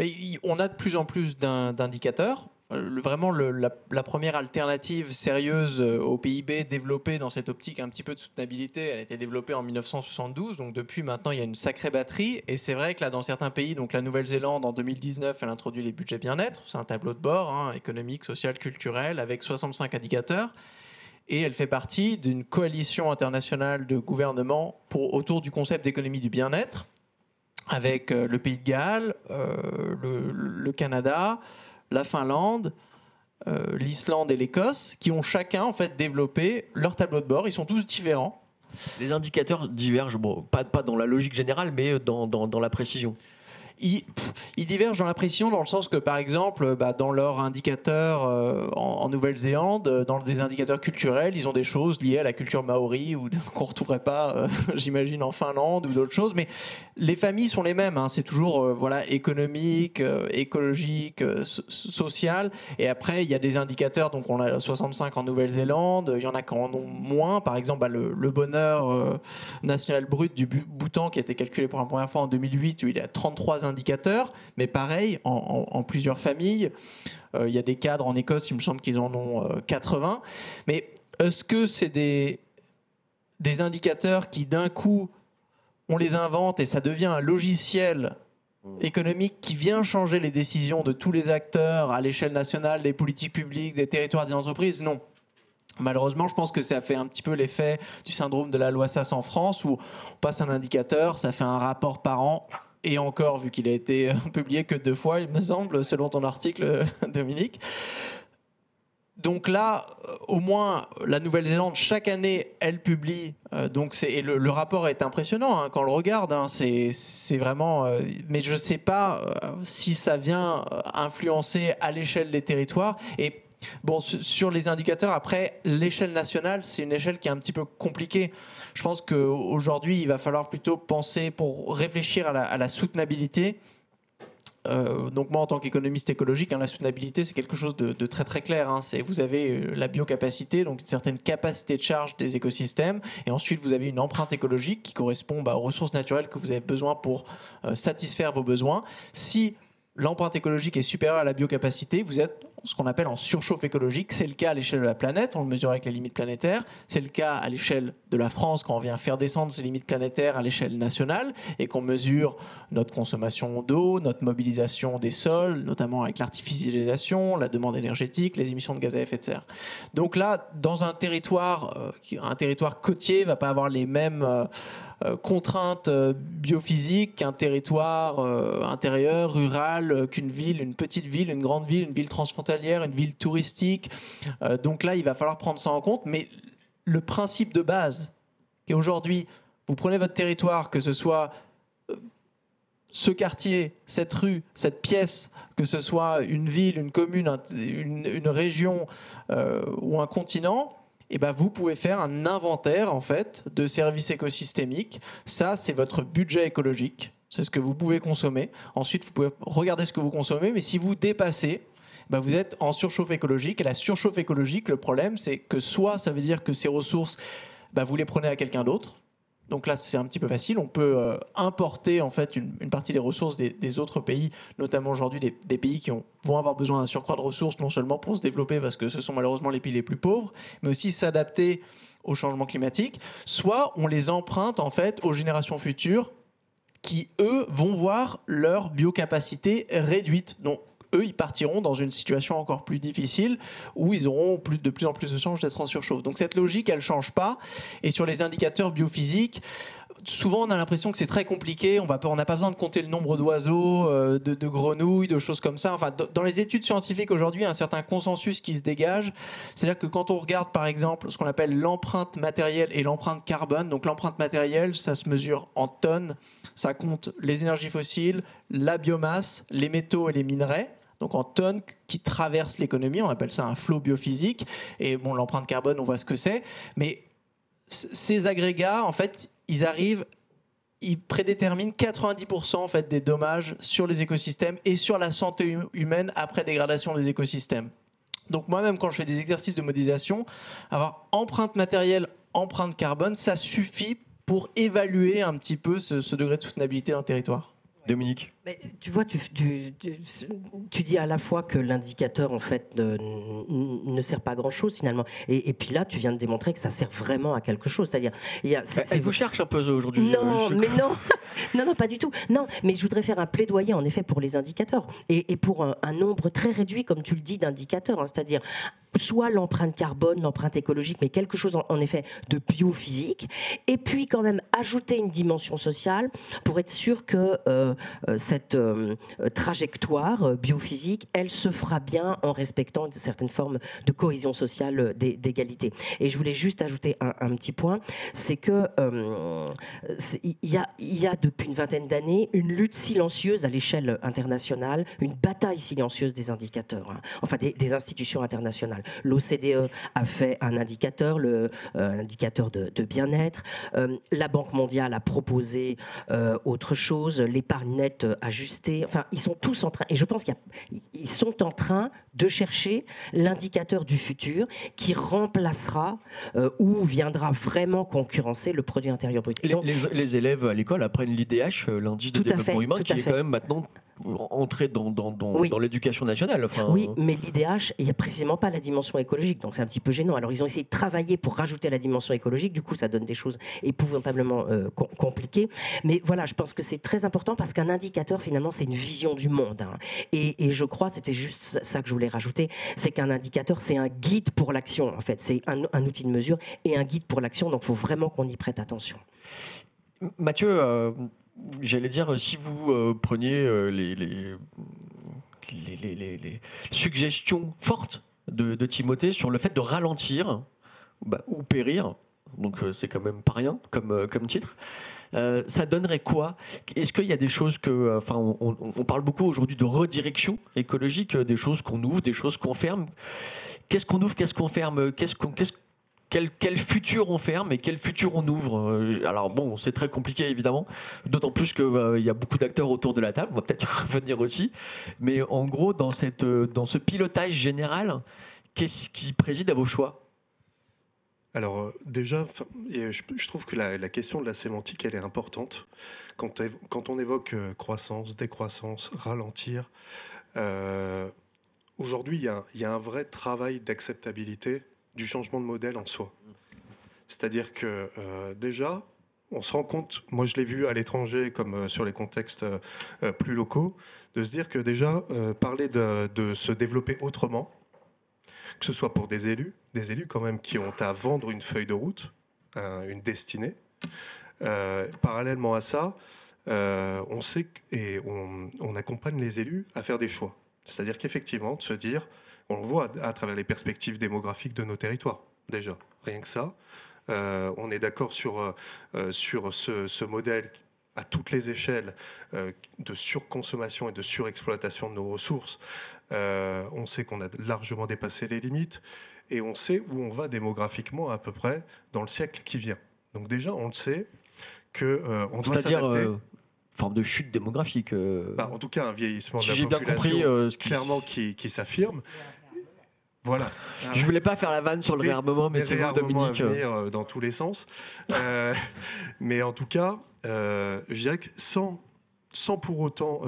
Mais on a de plus en plus d'indicateurs. Vraiment, la première alternative sérieuse au PIB développée dans cette optique un petit peu de soutenabilité, elle a été développée en 1972. Donc depuis maintenant, il y a une sacrée batterie. Et c'est vrai que là, dans certains pays, donc la Nouvelle-Zélande en 2019, elle introduit les budgets bien-être. C'est un tableau de bord, économique, social, culturel, avec 65 indicateurs. Et elle fait partie d'une coalition internationale de gouvernements autour du concept d'économie du bien-être, avec le Pays de Galles, le Canada, la Finlande, l'Islande et l'Écosse, qui ont chacun en fait développé leur tableau de bord. Ils sont tous différents. Les indicateurs divergent, pas dans la logique générale, mais dans la précision. ils divergent dans la précision, dans le sens que, par exemple, dans leurs indicateurs en Nouvelle-Zélande, dans des indicateurs culturels, ils ont des choses liées à la culture maori ou qu'on ne retrouverait pas, j'imagine, en Finlande ou d'autres choses. Mais les familles sont les mêmes. Hein. C'est toujours économique, écologique, social. Et après, il y a des indicateurs. Donc, on a 65 en Nouvelle-Zélande. Il y en a qui en ont moins. Par exemple, le bonheur national brut du Bhoutan, qui a été calculé pour la première fois en 2008, où il y a 33 indicateurs. Mais pareil, en plusieurs familles. Il y a des cadres en Écosse, il me semble qu'ils en ont 80. Mais est-ce que c'est des indicateurs qui, d'un coup, on les invente et ça devient un logiciel économique qui vient changer les décisions de tous les acteurs à l'échelle nationale, des politiques publiques, des territoires, des entreprises? Non. Malheureusement, je pense que ça fait un petit peu l'effet du syndrome de la loi Sas en France, où on passe un indicateur, ça fait un rapport par an, et encore, vu qu'il a été publié que 2 fois, il me semble, selon ton article, Dominique. Donc là, au moins, la Nouvelle-Zélande, chaque année, elle publie. Et le rapport est impressionnant hein, quand on le regarde. Hein, c'est vraiment. Mais je ne sais pas si ça vient influencer à l'échelle des territoires. Et bon, sur les indicateurs, après, l'échelle nationale, c'est une échelle qui est un petit peu compliquée. Je pense qu'aujourd'hui, il va falloir plutôt penser, pour réfléchir à la soutenabilité. Donc moi, en tant qu'économiste écologique, la soutenabilité, c'est quelque chose de très très clair. Hein. Vous avez la biocapacité, donc une certaine capacité de charge des écosystèmes, et ensuite vous avez une empreinte écologique qui correspond aux ressources naturelles que vous avez besoin pour satisfaire vos besoins. Si l'empreinte écologique est supérieure à la biocapacité, vous êtes ce qu'on appelle en surchauffe écologique. C'est le cas à l'échelle de la planète, on le mesure avec les limites planétaires. C'est le cas à l'échelle de la France quand on vient faire descendre ces limites planétaires à l'échelle nationale et qu'on mesure notre consommation d'eau, notre mobilisation des sols, notamment avec l'artificialisation, la demande énergétique, les émissions de gaz à effet de serre. Donc là, dans un territoire côtier, ne va pas avoir les mêmes contraintes biophysiques qu'un territoire intérieur, rural, qu'une ville, une petite ville, une grande ville, une ville transfrontalière, une ville touristique. Donc là, il va falloir prendre ça en compte. Mais le principe de base, et aujourd'hui, vous prenez votre territoire, que ce soit ce quartier, cette rue, cette pièce, que ce soit une ville, une commune, une région ou un continent, et vous pouvez faire un inventaire en fait de services écosystémiques. Ça, c'est votre budget écologique. C'est ce que vous pouvez consommer. Ensuite, vous pouvez regarder ce que vous consommez. Mais si vous dépassez, vous êtes en surchauffe écologique. Et la surchauffe écologique, le problème, c'est que soit ça veut dire que ces ressources, vous les prenez à quelqu'un d'autre. Donc là, c'est un petit peu facile. On peut importer en fait une partie des ressources des autres pays, notamment aujourd'hui des pays qui vont avoir besoin d'un surcroît de ressources, non seulement pour se développer, parce que ce sont malheureusement les pays les plus pauvres, mais aussi s'adapter au changement climatique. Soit on les emprunte en fait aux générations futures qui, eux, vont voir leur biocapacité réduite. Donc, eux, ils partiront dans une situation encore plus difficile où ils auront de plus en plus de chances d'être en surchauffe. Donc cette logique, elle ne change pas. Et sur les indicateurs biophysiques, souvent on a l'impression que c'est très compliqué. On n'a pas besoin de compter le nombre d'oiseaux, de grenouilles, de choses comme ça. Enfin, dans les études scientifiques aujourd'hui, il y a un certain consensus qui se dégage. C'est-à-dire que quand on regarde par exemple ce qu'on appelle l'empreinte matérielle et l'empreinte carbone, donc l'empreinte matérielle, ça se mesure en tonnes. Ça compte les énergies fossiles, la biomasse, les métaux et les minerais. Donc en tonnes qui traversent l'économie, on appelle ça un flot biophysique. Et bon, l'empreinte carbone, on voit ce que c'est. Mais ces agrégats, en fait, ils prédéterminent 90% en fait, des dommages sur les écosystèmes et sur la santé humaine après dégradation des écosystèmes. Donc moi-même, quand je fais des exercices de modélisation, avoir empreinte matérielle, empreinte carbone, ça suffit pour évaluer un petit peu ce degré de soutenabilité d'un territoire. Dominique. Mais tu vois, tu dis à la fois que l'indicateur en fait ne sert pas à grand chose finalement, et puis là tu viens de démontrer que ça sert vraiment à quelque chose. C'est-à-dire, elle vous cherche un peu aujourd'hui. Non, mais non, pas du tout. Non, mais je voudrais faire un plaidoyer en effet pour les indicateurs et pour un nombre très réduit, comme tu le dis, d'indicateurs. Hein, c'est-à-dire soit l'empreinte carbone, l'empreinte écologique, mais quelque chose en effet de biophysique, et puis quand même ajouter une dimension sociale pour être sûr que cette trajectoire biophysique, elle se fera bien en respectant certaines formes de cohésion sociale, d'égalité. Et je voulais juste ajouter un petit point, c'est que il y a depuis une vingtaine d'années une lutte silencieuse à l'échelle internationale, une bataille silencieuse des indicateurs, hein, enfin des institutions internationales. L'OCDE a fait un indicateur, un indicateur de bien-être. La Banque mondiale a proposé autre chose, l'épargne nette ajustée. Enfin, ils sont tous en train, et je pense qu'ils sont en train de chercher l'indicateur du futur qui remplacera ou viendra vraiment concurrencer le produit intérieur brut. Les élèves à l'école apprennent l'IDH, l'indice de développement humain, qui est quand même maintenant entré dans l'éducation nationale. Enfin, oui, mais l'IDH, il n'y a précisément pas la dimension écologique, donc c'est un petit peu gênant. Alors ils ont essayé de travailler pour rajouter la dimension écologique, du coup ça donne des choses épouvantablement compliquées. Mais voilà, je pense que c'est très important parce qu'un indicateur, finalement, c'est une vision du monde. Hein. Et je crois, c'était juste ça que je voulais rajouter, c'est qu'un indicateur, c'est un guide pour l'action, en fait. C'est un outil de mesure et un guide pour l'action, donc il faut vraiment qu'on y prête attention. Mathieu, j'allais dire, si vous preniez les suggestions fortes de Timothée sur le fait de ralentir ou périr, donc c'est quand même pas rien comme titre, ça donnerait quoi? Est-ce qu'il y a des choses que... Enfin, on parle beaucoup aujourd'hui de redirection écologique, des choses qu'on ouvre, des choses qu'on ferme. Qu'est-ce qu'on ouvre, qu'est-ce qu'on ferme, quel futur on ferme et quel futur on ouvre? Alors bon, c'est très compliqué évidemment, d'autant plus qu'il y a beaucoup d'acteurs autour de la table, on va peut-être y revenir aussi. Mais en gros, dans ce pilotage général, qu'est-ce qui préside à vos choix? Alors déjà, je trouve que la question de la sémantique, elle est importante. Quand on évoque croissance, décroissance, ralentir, aujourd'hui, il y a un vrai travail d'acceptabilité du changement de modèle en soi. C'est-à-dire que déjà, on se rend compte, moi je l'ai vu à l'étranger comme sur les contextes plus locaux, de se dire que déjà, parler de se développer autrement, que ce soit pour des élus quand même qui ont à vendre une feuille de route, une destinée. Parallèlement à ça, on sait et on accompagne les élus à faire des choix. C'est-à-dire qu'effectivement, de se dire, on le voit à travers les perspectives démographiques de nos territoires, déjà, rien que ça. On est d'accord sur ce modèle à toutes les échelles de surconsommation et de surexploitation de nos ressources. On sait qu'on a largement dépassé les limites et on sait où on va démographiquement à peu près dans le siècle qui vient. Donc déjà, on le sait qu'on doit s'adapter. Forme de chute démographique. En tout cas, un vieillissement de la j'ai population bien compris, clairement qui s'affirme. Voilà. Je voulais pas faire la vanne sur le réarmement, mais c'est vous, Dominique. À venir dans tous les sens. Mais en tout cas, je dirais que sans pour autant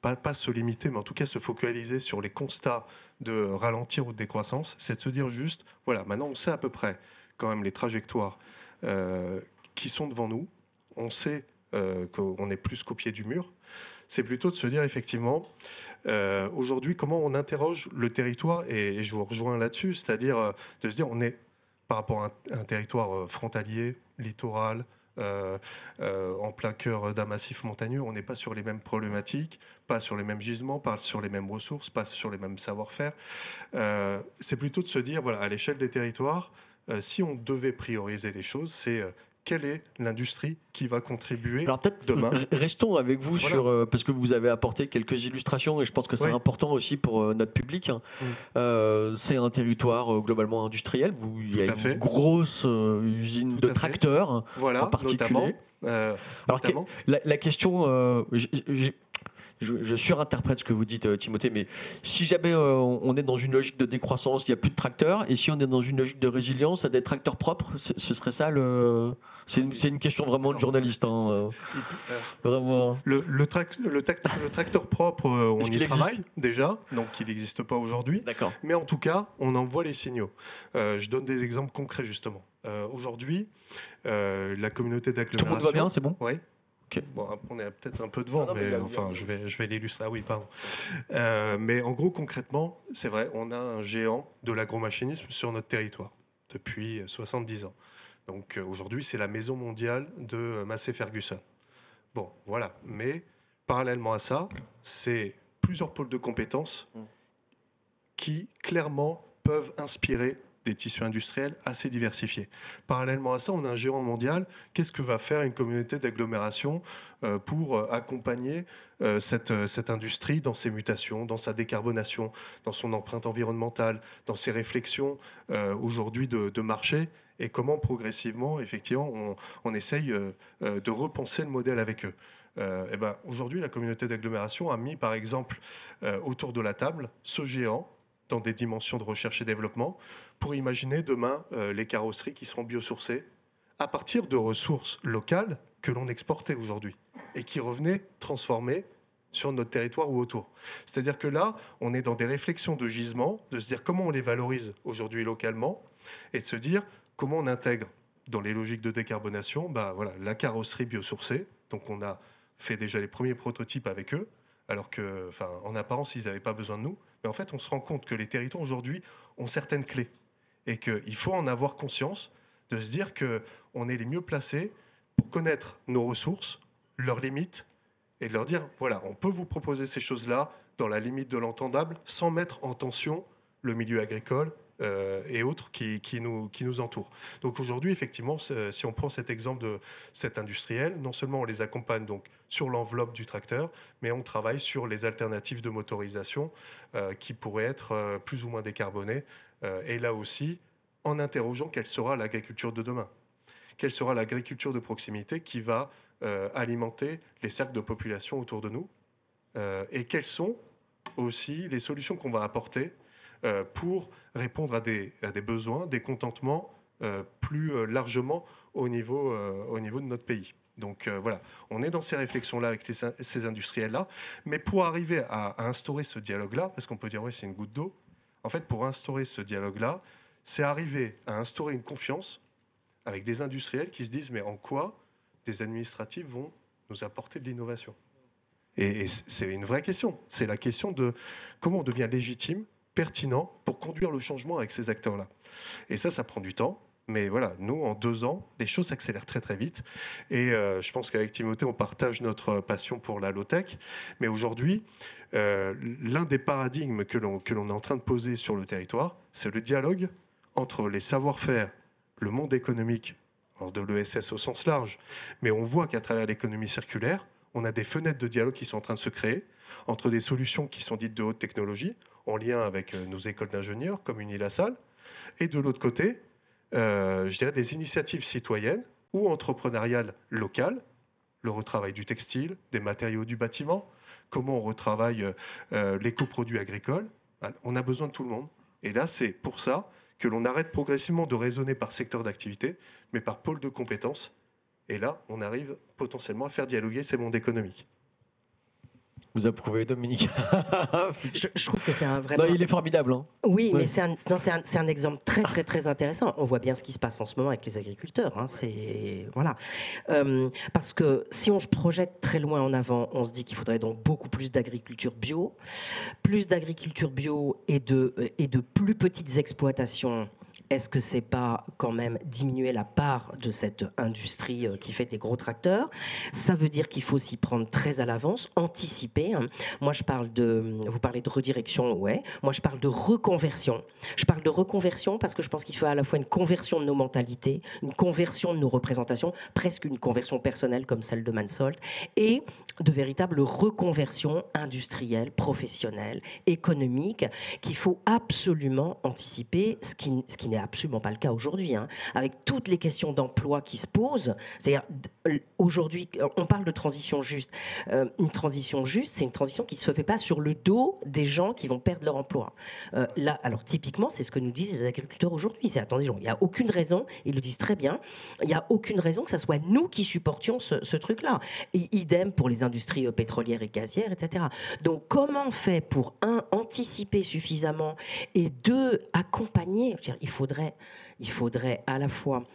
pas se limiter, mais en tout cas se focaliser sur les constats de ralentir ou de décroissance, c'est de se dire juste, voilà, maintenant on sait à peu près quand même les trajectoires qui sont devant nous. On sait qu'on est plus qu'au pied du mur. C'est plutôt de se dire effectivement, aujourd'hui, comment on interroge le territoire, et je vous rejoins là-dessus, c'est-à-dire de se dire, on est par rapport à un territoire frontalier, littoral, en plein cœur d'un massif montagneux, on n'est pas sur les mêmes problématiques, pas sur les mêmes gisements, pas sur les mêmes ressources, pas sur les mêmes savoir-faire. C'est plutôt de se dire, voilà, à l'échelle des territoires, si on devait prioriser les choses, c'est quelle est l'industrie qui va contribuer Alors peut-être demain. Restons avec vous sur parce que vous avez apporté quelques illustrations et je pense que c'est important aussi pour notre public. C'est un territoire globalement industriel. Il y a une grosse usine de tracteurs en particulier. Notamment. La question, je surinterprète ce que vous dites, Timothée, mais si jamais on est dans une logique de décroissance, il n'y a plus de tracteurs, et si on est dans une logique de résilience, il y a des tracteurs propres, ce serait ça le... C'est une question vraiment de journaliste. Vraiment. Le tracteur propre, on y travaille déjà, donc il n'existe pas aujourd'hui. D'accord. Mais en tout cas, on envoie les signaux. Je donne des exemples concrets justement. Aujourd'hui, la communauté d'agglomération... Tout le monde va bien, c'est bon ? Oui. Ok. Bon, après, on est peut-être un peu devant, Ah non, mais mais enfin, je vais l'illustrer. Ah oui, pardon. Mais en gros, concrètement, c'est vrai, on a un géant de l'agromachinisme sur notre territoire depuis 70 ans. Donc aujourd'hui, c'est la maison mondiale de Massey Ferguson. Bon, voilà. Mais parallèlement à ça, c'est plusieurs pôles de compétences qui, clairement, peuvent inspirer des tissus industriels assez diversifiés. Parallèlement à ça, on a un géant mondial. Qu'est-ce que va faire une communauté d'agglomération pour accompagner cette industrie dans ses mutations, dans sa décarbonation, dans son empreinte environnementale, dans ses réflexions aujourd'hui de marché, et comment progressivement, effectivement, on essaye de repenser le modèle avec eux. Aujourd'hui, la communauté d'agglomération a mis, par exemple, autour de la table, ce géant dans des dimensions de recherche et développement, pour imaginer demain les carrosseries qui seront biosourcées à partir de ressources locales que l'on exportait aujourd'hui et qui revenaient transformées sur notre territoire ou autour. C'est-à-dire que là, on est dans des réflexions de gisement, de se dire comment on les valorise aujourd'hui localement et de se dire comment on intègre dans les logiques de décarbonation la carrosserie biosourcée. Donc on a fait déjà les premiers prototypes avec eux, alors qu'en apparence, ils n'avaient pas besoin de nous. Mais en fait, on se rend compte que les territoires aujourd'hui ont certaines clés et qu'il faut en avoir conscience, de se dire qu'on est les mieux placés pour connaître nos ressources, leurs limites, et de leur dire, voilà, on peut vous proposer ces choses-là dans la limite de l'entendable, sans mettre en tension le milieu agricole et autres qui nous entourent. Donc aujourd'hui, effectivement, si on prend cet exemple de cet industriel, non seulement on les accompagne donc sur l'enveloppe du tracteur, mais on travaille sur les alternatives de motorisation qui pourraient être plus ou moins décarbonées. Et là aussi, en interrogeant quelle sera l'agriculture de demain. Quelle sera l'agriculture de proximité qui va alimenter les cercles de population autour de nous et quelles sont aussi les solutions qu'on va apporter pour répondre à des besoins, des contentements plus largement au niveau de notre pays. Donc voilà, on est dans ces réflexions-là avec ces industriels-là, mais pour arriver à instaurer ce dialogue-là, parce qu'on peut dire oui, c'est une goutte d'eau, en fait, pour instaurer ce dialogue-là, c'est arriver à instaurer une confiance avec des industriels qui se disent mais en quoi des administratifs vont nous apporter de l'innovation. Et c'est une vraie question. C'est la question de comment on devient légitime, pertinent pour conduire le changement avec ces acteurs-là. Et ça prend du temps. Mais voilà, nous, en 2 ans, les choses s'accélèrent très très vite. Et je pense qu'avec Timothée, on partage notre passion pour la low-tech. Mais aujourd'hui, l'un des paradigmes que l'on est en train de poser sur le territoire, c'est le dialogue entre les savoir-faire, le monde économique, de l'ESS au sens large. Mais on voit qu'à travers l'économie circulaire, on a des fenêtres de dialogue qui sont en train de se créer entre des solutions qui sont dites de haute technologie, en lien avec nos écoles d'ingénieurs, comme Unilassal, et de l'autre côté, je dirais des initiatives citoyennes ou entrepreneuriales locales, le retravail du textile, des matériaux du bâtiment, comment on retravaille les coproduits agricoles. On a besoin de tout le monde. Et là, c'est pour ça que l'on arrête progressivement de raisonner par secteur d'activité, mais par pôle de compétences. Et là, on arrive potentiellement à faire dialoguer ces mondes économiques. Vous approuvez, Dominique? Je trouve que c'est un vraiment... Non, il est formidable. Hein. Oui, Ouais. mais c'est un exemple très, très, très intéressant. On voit bien ce qui se passe en ce moment avec les agriculteurs. Hein. Voilà. Parce que si on se projette très loin en avant, on se dit qu'il faudrait donc beaucoup plus d'agriculture bio et de plus petites exploitations. Est-ce que c'est pas quand même diminuer la part de cette industrie qui fait des gros tracteurs? Ça veut dire qu'il faut s'y prendre très à l'avance, anticiper. Moi, vous parlez de redirection, ouais. Moi, je parle de reconversion. Je parle de reconversion parce que je pense qu'il faut à la fois une conversion de nos mentalités, une conversion de nos représentations, presque une conversion personnelle comme celle de Mansolt, et de véritables reconversions industrielles, professionnelles, économiques, qu'il faut absolument anticiper, ce qui n'est absolument pas le cas aujourd'hui, hein, avec toutes les questions d'emploi qui se posent. C'est-à-dire, aujourd'hui, on parle de transition juste. Une transition juste, c'est une transition qui ne se fait pas sur le dos des gens qui vont perdre leur emploi. Là, alors typiquement, c'est ce que nous disent les agriculteurs aujourd'hui. C'est, attendez, il n'y a aucune raison, ils le disent très bien, il n'y a aucune raison que ce soit nous qui supportions ce truc-là. Et idem pour les industries pétrolières et gazières, etc. Donc, comment on fait pour, anticiper suffisamment et deux, accompagner? Je veux dire, il faudrait à la fois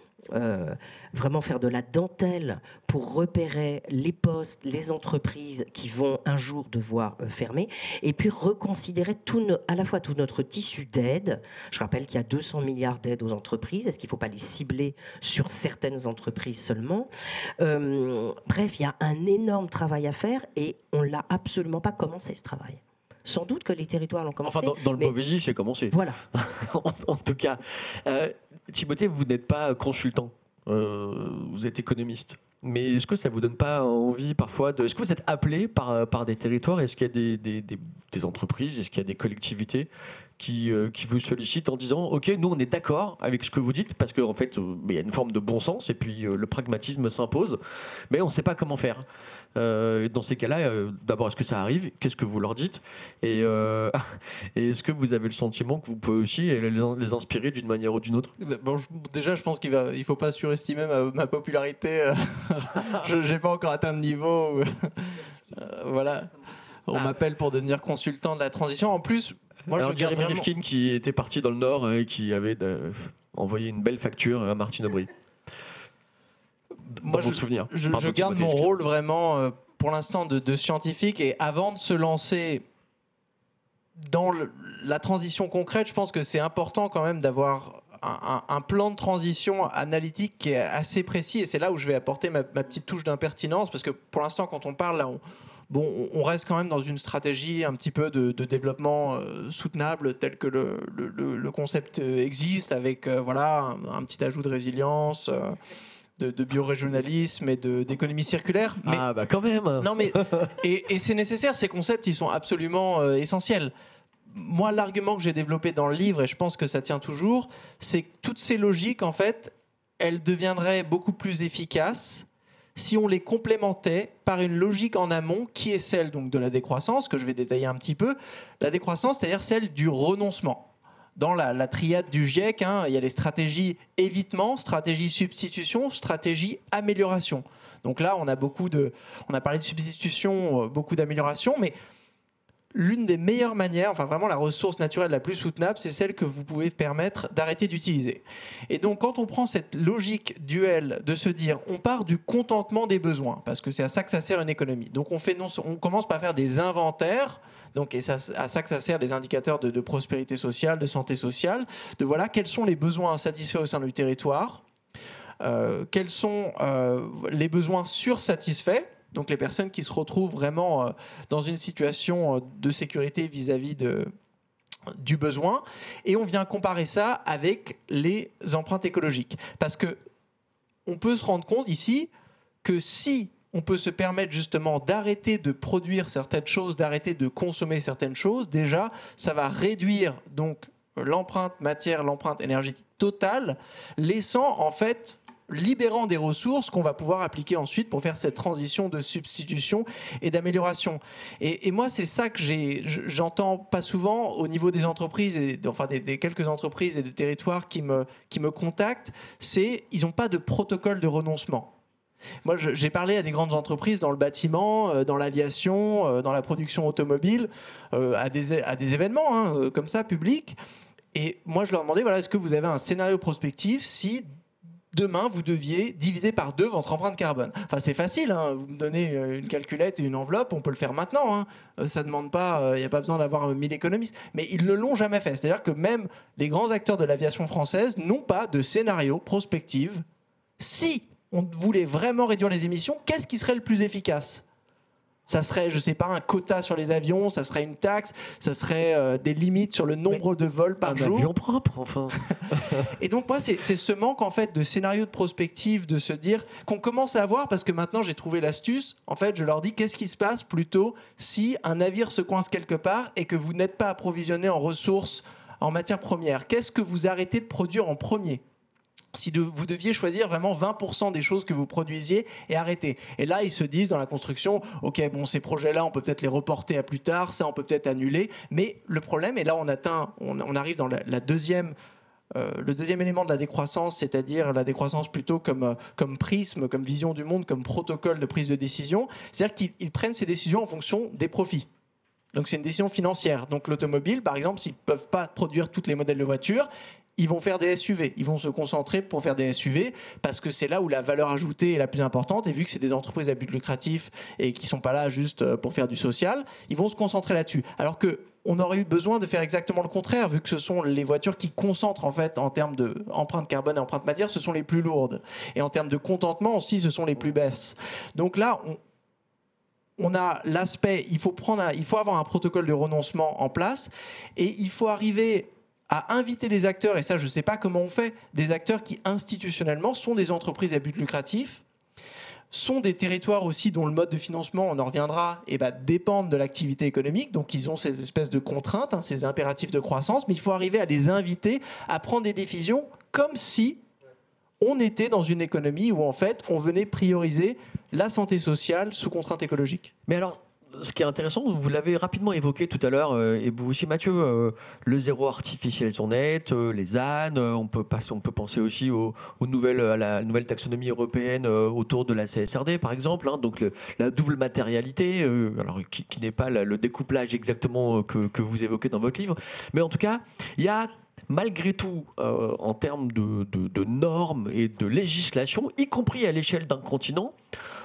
vraiment faire de la dentelle pour repérer les postes, les entreprises qui vont un jour devoir fermer, et puis reconsidérer à la fois tout notre tissu d'aide. Je rappelle qu'il y a 200 milliards d'aides aux entreprises. Est-ce qu'il ne faut pas les cibler sur certaines entreprises seulement? Bref, il y a un énorme travail à faire et on ne l'a absolument pas commencé, ce travail. Sans doute que les territoires l'ont commencé. Enfin, dans le Beauvaisis, c'est commencé. Voilà. En tout cas, Timothée, vous n'êtes pas consultant, vous êtes économiste. Mais est-ce que ça vous donne pas envie parfois de... Est-ce que vous êtes appelé par des territoires? Est-ce qu'il y a des entreprises? Est-ce qu'il y a des collectivités qui vous sollicitent en disant « Ok, nous on est d'accord avec ce que vous dites parce qu'en fait, il y a une forme de bon sens et puis le pragmatisme s'impose, mais on ne sait pas comment faire. » Dans ces cas-là, d'abord, est-ce que ça arrive? Qu'est-ce que vous leur dites? Et est-ce que vous avez le sentiment que vous pouvez aussi les inspirer d'une manière ou d'une autre? Bon, déjà, je pense qu'il ne faut pas surestimer ma popularité. Je n'ai pas encore atteint le niveau où, voilà. On m'appelle pour devenir consultant de la transition. En plus, moi, alors, je regarde Jeremy vraiment... Rifkin qui était parti dans le Nord et qui avait envoyé une belle facture à Martine Aubry. Moi, je garde mon rôle vraiment, pour l'instant, de scientifique. Et avant de se lancer dans la transition concrète, je pense que c'est important quand même d'avoir un plan de transition analytique qui est assez précis. Et c'est là où je vais apporter ma petite touche d'impertinence. Parce que pour l'instant, quand on parle, là, on reste quand même dans une stratégie un petit peu de développement soutenable tel que le concept existe, avec voilà, un petit ajout de résilience, de biorégionalisme et d'économie circulaire. Mais, ah bah quand même. Non mais et c'est nécessaire, ces concepts ils sont absolument essentiels. Moi, l'argument que j'ai développé dans le livre, et je pense que ça tient toujours, c'est que toutes ces logiques, en fait, elles deviendraient beaucoup plus efficaces si on les complémentait par une logique en amont qui est celle donc de la décroissance, que je vais détailler un petit peu. La décroissance, c'est-à-dire celle du renoncement. Dans la triade du GIEC, il y a les stratégies évitement, stratégie substitution, stratégie amélioration. Donc là, on a parlé de substitution, beaucoup d'amélioration, mais l'une des meilleures manières, enfin vraiment la ressource naturelle la plus soutenable, c'est celle que vous pouvez permettre d'arrêter d'utiliser. Et donc quand on prend cette logique duelle de se dire on part du contentement des besoins, parce que c'est à ça que ça sert une économie. Donc on commence par faire des inventaires, donc, et à ça que ça sert les indicateurs de prospérité sociale, de santé sociale, de voilà quels sont les besoins insatisfaits au sein du territoire, quels sont les besoins sursatisfaits, donc les personnes qui se retrouvent vraiment dans une situation de sécurité vis-à-vis du besoin, et on vient comparer ça avec les empreintes écologiques. Parce qu'on peut se rendre compte ici que si on peut se permettre justement d'arrêter de produire certaines choses, d'arrêter de consommer certaines choses, déjà, ça va réduire donc l'empreinte matière, l'empreinte énergétique totale, laissant en fait... libérant des ressources qu'on va pouvoir appliquer ensuite pour faire cette transition de substitution et d'amélioration. Et moi, c'est ça que j'entends pas souvent au niveau des entreprises, enfin des quelques entreprises et des territoires qui me contactent, c'est ils n'ont pas de protocole de renoncement. Moi, j'ai parlé à des grandes entreprises dans le bâtiment, dans l'aviation, dans la production automobile, à des événements comme ça, publics. Et moi, je leur demandais, voilà, est-ce que vous avez un scénario prospectif si... demain, vous deviez diviser par 2 votre empreinte carbone. Enfin, c'est facile, vous me donnez une calculette et une enveloppe, on peut le faire maintenant. Ça demande pas, il n'y a pas besoin d'avoir 1000 économistes. Mais ils ne l'ont jamais fait. C'est-à-dire que même les grands acteurs de l'aviation française n'ont pas de scénario prospectif. Si on voulait vraiment réduire les émissions, qu'est-ce qui serait le plus efficace ? Ça serait, je ne sais pas, un quota sur les avions, ça serait une taxe, ça serait des limites sur le nombre de vols par jour. Un avion propre, enfin. Et donc, moi, c'est ce manque, en fait, de scénario de prospective, de se dire qu'on commence à avoir, parce que maintenant, j'ai trouvé l'astuce. En fait, je leur dis, qu'est-ce qui se passe plutôt si un navire se coince quelque part et que vous n'êtes pas approvisionné en ressources, en matières premières? Qu'est-ce que vous arrêtez de produire en premier ? Si vous deviez choisir vraiment 20% des choses que vous produisiez et arrêter. Et là, ils se disent dans la construction, ok, bon, ces projets-là, on peut peut-être les reporter à plus tard, ça, on peut peut-être annuler. Mais le problème, et là, on arrive dans le deuxième élément de la décroissance, c'est-à-dire la décroissance plutôt comme prisme, comme vision du monde, comme protocole de prise de décision. C'est-à-dire qu'ils prennent ces décisions en fonction des profits. Donc c'est une décision financière. Donc l'automobile, par exemple, s'ils ne peuvent pas produire tous les modèles de voitures, ils vont faire des SUV. Ils vont se concentrer pour faire des SUV parce que c'est là où la valeur ajoutée est la plus importante. Et vu que c'est des entreprises à but lucratif et qui ne sont pas là juste pour faire du social, ils vont se concentrer là-dessus. Alors qu'on aurait eu besoin de faire exactement le contraire, vu que ce sont les voitures qui concentrent en fait en termes d'empreinte carbone et empreinte matière, ce sont les plus lourdes. Et en termes de contentement aussi, ce sont les plus basses. Donc là, on a l'aspect, il faut avoir un protocole de renoncement en place et il faut arriver à inviter les acteurs, et ça je ne sais pas comment on fait, des acteurs qui institutionnellement sont des entreprises à but lucratif, sont des territoires aussi dont le mode de financement, on en reviendra, dépendent de l'activité économique, donc ils ont ces espèces de contraintes, ces impératifs de croissance, mais il faut arriver à les inviter à prendre des décisions comme si on était dans une économie où en fait on venait prioriser la santé sociale sous contrainte écologique. Mais alors, ce qui est intéressant, vous l'avez rapidement évoqué tout à l'heure, et vous aussi Mathieu, le zéro artificialisation nette, les ânes, on peut penser aussi à la nouvelle taxonomie européenne autour de la CSRD par exemple, donc la double matérialité, alors qui n'est pas le découplage exactement que vous évoquez dans votre livre, mais en tout cas, il y a malgré tout, en termes de normes et de législation, y compris à l'échelle d'un continent,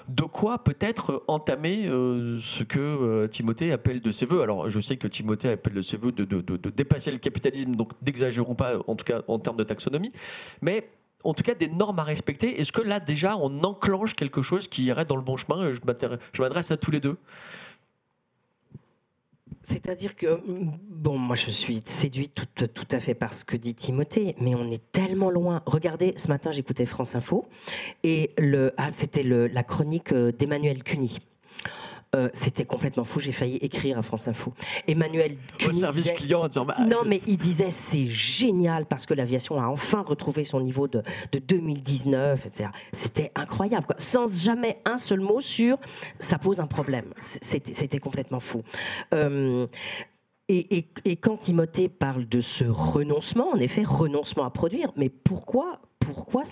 de quoi peut-être entamer ce que Timothée appelle de ses voeux. Alors, je sais que Timothée appelle de ses voeux de dépasser le capitalisme, donc n'exagérons pas, en tout cas en termes de taxonomie, mais en tout cas des normes à respecter. Est-ce que là, déjà, on enclenche quelque chose qui irait dans le bon chemin ? Je m'adresse à tous les deux. C'est-à-dire que, moi je suis séduite tout à fait par ce que dit Timothée, mais on est tellement loin. Regardez, ce matin j'écoutais France Info, et c'était la chronique d'Emmanuel Cuny. C'était complètement fou, j'ai failli écrire à France Info. Emmanuel Cuny au service client en disant non, mais il disait c'est génial parce que l'aviation a enfin retrouvé son niveau de 2019, etc. C'était incroyable, quoi. Sans jamais un seul mot sur ça pose un problème. C'était complètement fou. Et quand Timothée parle de ce renoncement, en effet, renoncement à produire, mais pourquoi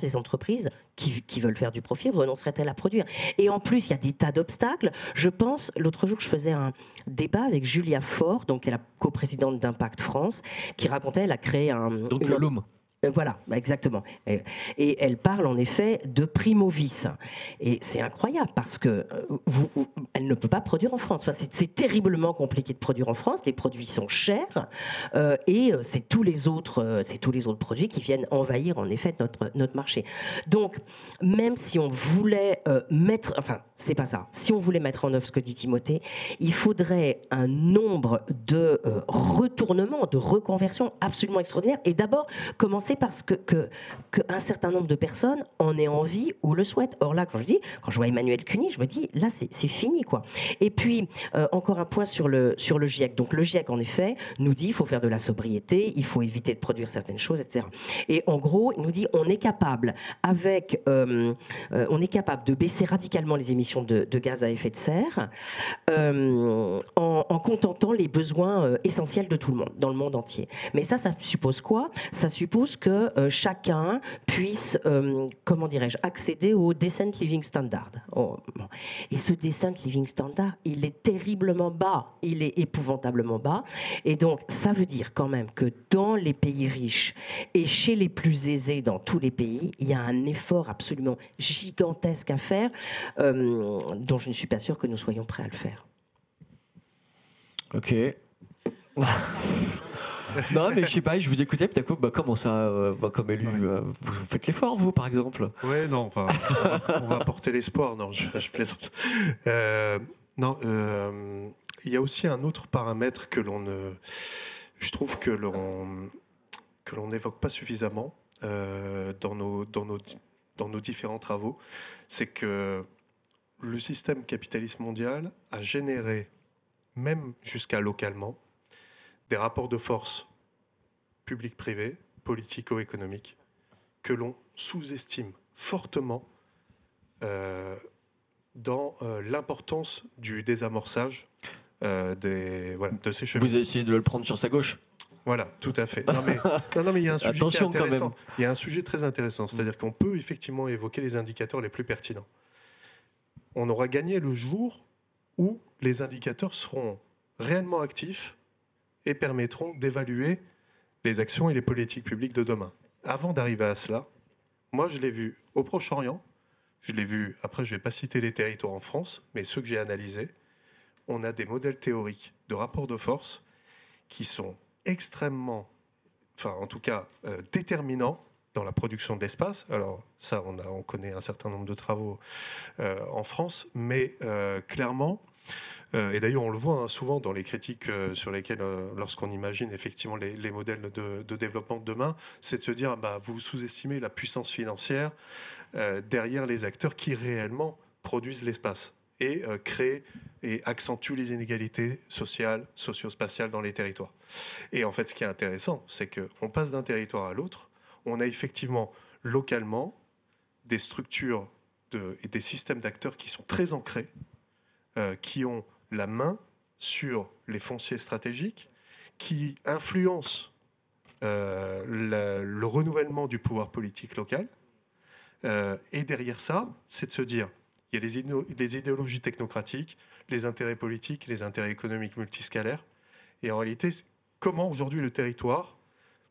les entreprises qui veulent faire du profit renonceraient-elles à produire ? Et en plus, il y a des tas d'obstacles. Je pense, l'autre jour, je faisais un débat avec Julia Faure, donc qui est la coprésidente d'Impact France, qui racontait, elle a créé l'OM. Voilà, exactement. Et elle parle en effet de Primovis. Et c'est incroyable parce que elle ne peut pas produire en France. Enfin, c'est terriblement compliqué de produire en France. Les produits sont chers et c'est tous les autres produits qui viennent envahir en effet notre marché. Donc, même si on voulait c'est pas ça. Si on voulait mettre en œuvre ce que dit Timothée, il faudrait un nombre de retournements, de reconversions absolument extraordinaires. Et d'abord, commencer parce qu'un certain nombre de personnes en aient envie ou le souhaitent. Or là, quand je vois Emmanuel Cuny, je me dis, là, c'est fini, quoi. Et puis, encore un point sur le GIEC. Donc, le GIEC, en effet, nous dit, il faut faire de la sobriété, il faut éviter de produire certaines choses, etc. Et en gros, il nous dit, on est capable de baisser radicalement les émissions de gaz à effet de serre en contentant les besoins essentiels de tout le monde, dans le monde entier. Mais ça suppose quoi ? Ça suppose que chacun puisse, accéder au Decent Living Standard. Et ce Decent Living Standard, il est terriblement bas, il est épouvantablement bas. Et donc, ça veut dire quand même que dans les pays riches et chez les plus aisés dans tous les pays, il y a un effort absolument gigantesque à faire, dont je ne suis pas sûre que nous soyons prêts à le faire. Ok. Non, mais je sais pas, je vous écoutais, puis d'un coup, comment ça, comme élu, vous faites l'effort, vous, par exemple ? Ouais, non, enfin, on va porter l'espoir, non, je plaisante. Il y a aussi un autre paramètre je trouve que l'on n'évoque pas suffisamment dans nos différents travaux, c'est que le système capitaliste mondial a généré, même jusqu'à localement, des rapports de force public-privé, politico-économiques, que l'on sous-estime fortement dans l'importance du désamorçage de ces chemins. Vous essayez de le prendre sur sa gauche ? Voilà, tout à fait. Non, mais il y a un sujet Attention, qui est intéressant. quand même. Il y a un sujet très intéressant, c'est-à-dire qu'on peut effectivement évoquer les indicateurs les plus pertinents. On aura gagné le jour où les indicateurs seront réellement actifs et permettront d'évaluer les actions et les politiques publiques de demain. Avant d'arriver à cela, moi je l'ai vu au Proche-Orient, je l'ai vu, après je ne vais pas citer les territoires en France, mais ceux que j'ai analysés, on a des modèles théoriques de rapports de force qui sont extrêmement, en tout cas déterminants dans la production de l'espace. Alors ça, on connaît un certain nombre de travaux en France, mais clairement, et d'ailleurs on le voit souvent dans les critiques sur lesquelles, lorsqu'on imagine effectivement les modèles de développement de demain, c'est de se dire, vous sous-estimez la puissance financière derrière les acteurs qui réellement produisent l'espace et créent et accentuent les inégalités sociales, socio-spatiales dans les territoires. Et en fait, ce qui est intéressant, c'est qu'on passe d'un territoire à l'autre, on a effectivement localement des structures et des systèmes d'acteurs qui sont très ancrés, qui ont la main sur les fonciers stratégiques, qui influencent le renouvellement du pouvoir politique local. Et derrière ça, c'est de se dire, il y a les idéologies technocratiques, les intérêts politiques, les intérêts économiques multiscalaires. Et en réalité, comment aujourd'hui le territoire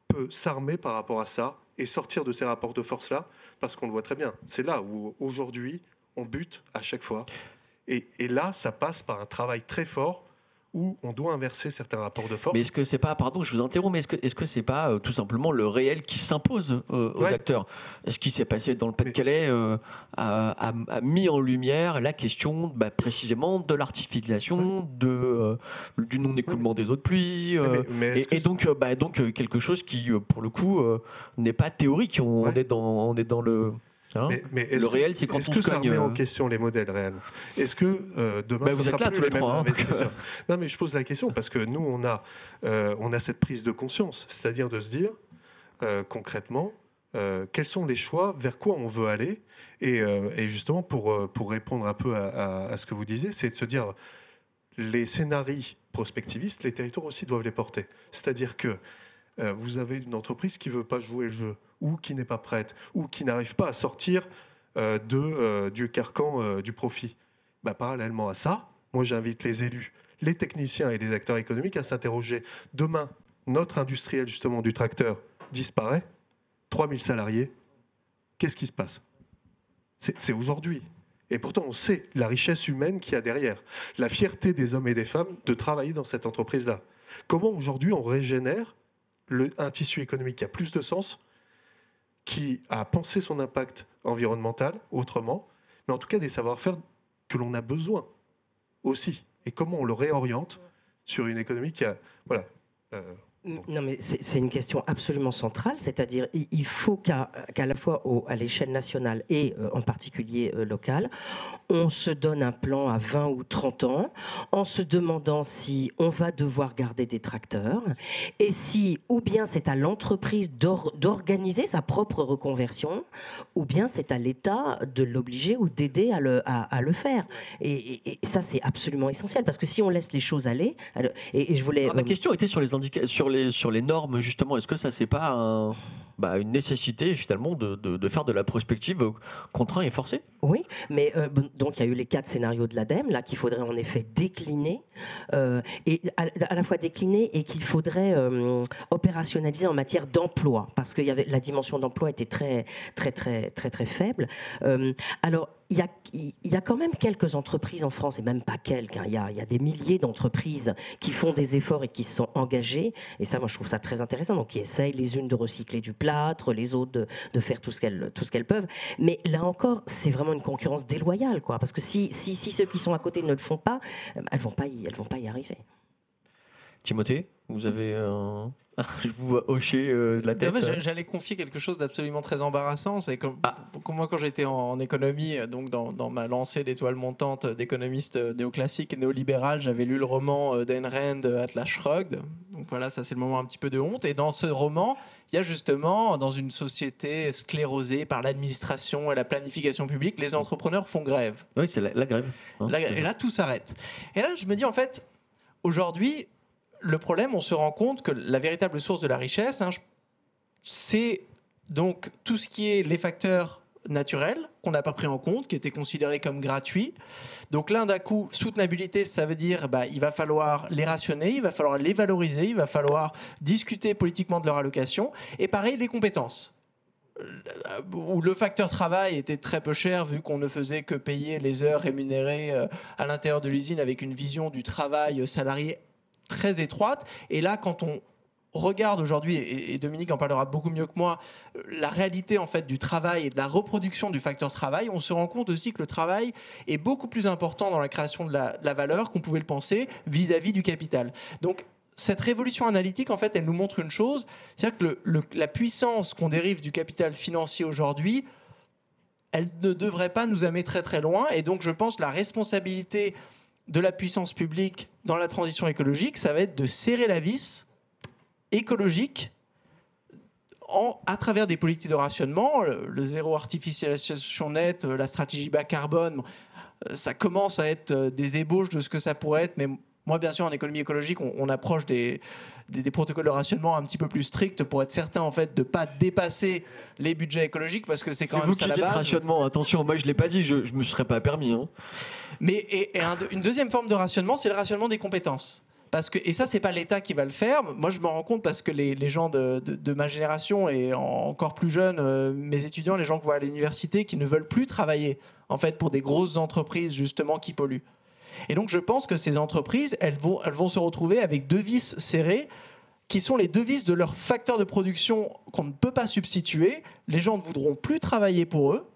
peut s'armer par rapport à ça et sortir de ces rapports de force-là, parce qu'on le voit très bien. C'est là où aujourd'hui, on bute à chaque fois. Et là, ça passe par un travail très fort où on doit inverser certains rapports de force. Mais est-ce que c'est pas, pardon, je vous interromps, mais est-ce que c'est pas tout simplement le réel qui s'impose aux acteurs ? Ce qui s'est passé dans le Pas-de-Calais a mis en lumière la question précisément de l'artificialisation, du non-écoulement des eaux de pluie, et donc quelque chose qui, pour le coup, n'est pas théorique. On est dans le... Mais le réel, c'est quand est-ce on que se ça cogne. remet en question les modèles réels ? Est-ce que demain, vous ça êtes sera là plus tous les les mêmes trois, investisseurs ? Non, mais je pose la question parce que nous, on a cette prise de conscience, c'est-à-dire de se dire concrètement quels sont les choix, vers quoi on veut aller, et justement pour répondre un peu à ce que vous disiez, c'est de se dire les scénarios prospectivistes, les territoires aussi doivent les porter. C'est-à-dire que vous avez une entreprise qui ne veut pas jouer le jeu, ou qui n'est pas prête, ou qui n'arrive pas à sortir du carcan du profit. Parallèlement à ça, moi j'invite les élus, les techniciens et les acteurs économiques à s'interroger. Demain, notre industriel justement du tracteur disparaît, 3000 salariés, qu'est-ce qui se passe ? C'est aujourd'hui. Et pourtant, on sait la richesse humaine qu'il y a derrière, la fierté des hommes et des femmes de travailler dans cette entreprise-là. Comment aujourd'hui on régénère un tissu économique qui a plus de sens, qui a pensé son impact environnemental autrement, mais en tout cas des savoir-faire que l'on a besoin aussi. Et comment on le réoriente sur une économie qui a... Voilà. Non, mais c'est une question absolument centrale, c'est-à-dire il faut qu'à la fois à l'échelle nationale et en particulier locale, on se donne un plan à 20 ou 30 ans en se demandant si on va devoir garder des tracteurs et si ou bien c'est à l'entreprise d'organiser sa propre reconversion ou bien c'est à l'État de l'obliger ou d'aider à le faire. Et ça, c'est absolument essentiel parce que si on laisse les choses aller... Et je voulais... Ma question était sur les normes, justement. Est-ce que ça, c'est pas une nécessité, finalement, de faire de la prospective contraint et forcée ? Oui, mais donc il y a eu les 4 scénarios de l'ADEME, là, qu'il faudrait en effet décliner, et à la fois décliner et qu'il faudrait opérationnaliser en matière d'emploi, parce que la dimension d'emploi était très, très, très, très, très faible. Alors, il y a quand même quelques entreprises en France, et même pas quelques, il y a des milliers d'entreprises qui font des efforts et qui se sont engagées, et ça, moi, je trouve ça très intéressant, donc qui essayent les unes de recycler du plâtre, les autres de faire tout ce qu'elles peuvent, mais là encore, c'est vraiment une concurrence déloyale, quoi, parce que si ceux qui sont à côté ne le font pas, elles vont pas y arriver. Timothée, vous avez je vous vois hocher de la tête. J'allais confier quelque chose d'absolument très embarrassant. C'est que moi, quand j'étais en économie, donc dans ma lancée d'étoile montante d'économiste néoclassique et néolibéral, j'avais lu le roman d'Ayn Rand, Atlas Shrugged. Donc voilà, ça c'est le moment un petit peu de honte. Et dans ce roman, il y a justement, dans une société sclérosée par l'administration et la planification publique, les entrepreneurs font grève. Oui, c'est la grève. Et là, tout s'arrête. Et là, je me dis, en fait, aujourd'hui, le problème, on se rend compte que la véritable source de la richesse, c'est donc tout ce qui est les facteurs naturels qu'on n'a pas pris en compte, qui étaient considérés comme gratuits. Donc là, d'un coup, soutenabilité, ça veut dire il va falloir les rationner, il va falloir les valoriser, il va falloir discuter politiquement de leur allocation. Et pareil, les compétences. Où le facteur travail était très peu cher vu qu'on ne faisait que payer les heures rémunérées à l'intérieur de l'usine avec une vision du travail salarié très étroite. Et là, quand on regarde aujourd'hui, et Dominique en parlera beaucoup mieux que moi, la réalité en fait du travail et de la reproduction du facteur travail, on se rend compte aussi que le travail est beaucoup plus important dans la création de la valeur qu'on pouvait le penser vis-à-vis du capital. Donc cette révolution analytique, en fait, elle nous montre une chose, c'est-à-dire que la puissance qu'on dérive du capital financier aujourd'hui, elle ne devrait pas nous amener très très loin. Et donc, je pense que la responsabilité de la puissance publique dans la transition écologique, ça va être de serrer la vis écologique à travers des politiques de rationnement, le zéro artificialisation nette, la stratégie bas carbone, ça commence à être des ébauches de ce que ça pourrait être, mais moi, bien sûr, en économie écologique, on approche des protocoles de rationnement un petit peu plus stricts pour être certain en fait, de ne pas dépasser les budgets écologiques parce que c'est quand même ça la base. C'est vous qui dites rationnement, attention, moi je ne l'ai pas dit, je ne me serais pas permis. Hein. Mais une deuxième forme de rationnement, c'est le rationnement des compétences. Et ça, ce n'est pas l'État qui va le faire. Moi, je m'en rends compte parce que les gens de ma génération et encore plus jeunes, mes étudiants, les gens que je vois à l'université, qui ne veulent plus travailler en fait, pour des grosses entreprises justement qui polluent. Et donc, je pense que ces entreprises, elles vont se retrouver avec deux vis serrées qui sont les deux vis de leur facteur de production qu'on ne peut pas substituer. Les gens ne voudront plus travailler pour eux.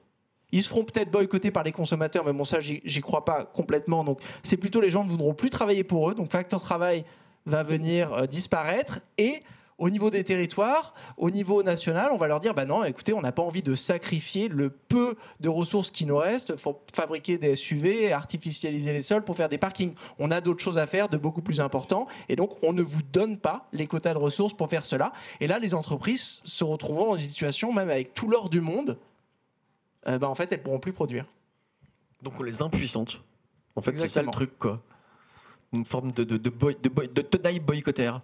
Ils se feront peut-être boycotter par les consommateurs, mais bon, ça, j'y crois pas complètement. Donc, c'est plutôt les gens ne voudront plus travailler pour eux. Donc, facteur travail va venir disparaître. Et au niveau des territoires, au niveau national, on va leur dire non, écoutez, on n'a pas envie de sacrifier le peu de ressources qui nous restent. Il faut fabriquer des SUV, artificialiser les sols pour faire des parkings. On a d'autres choses à faire de beaucoup plus importants. Et donc, on ne vous donne pas les quotas de ressources pour faire cela. Et là, les entreprises se retrouveront dans une situation, même avec tout l'or du monde, en fait, elles ne pourront plus produire. Donc, on les impuissante. En fait, c'est ça le truc, quoi. Une forme de tenaille boycottaire.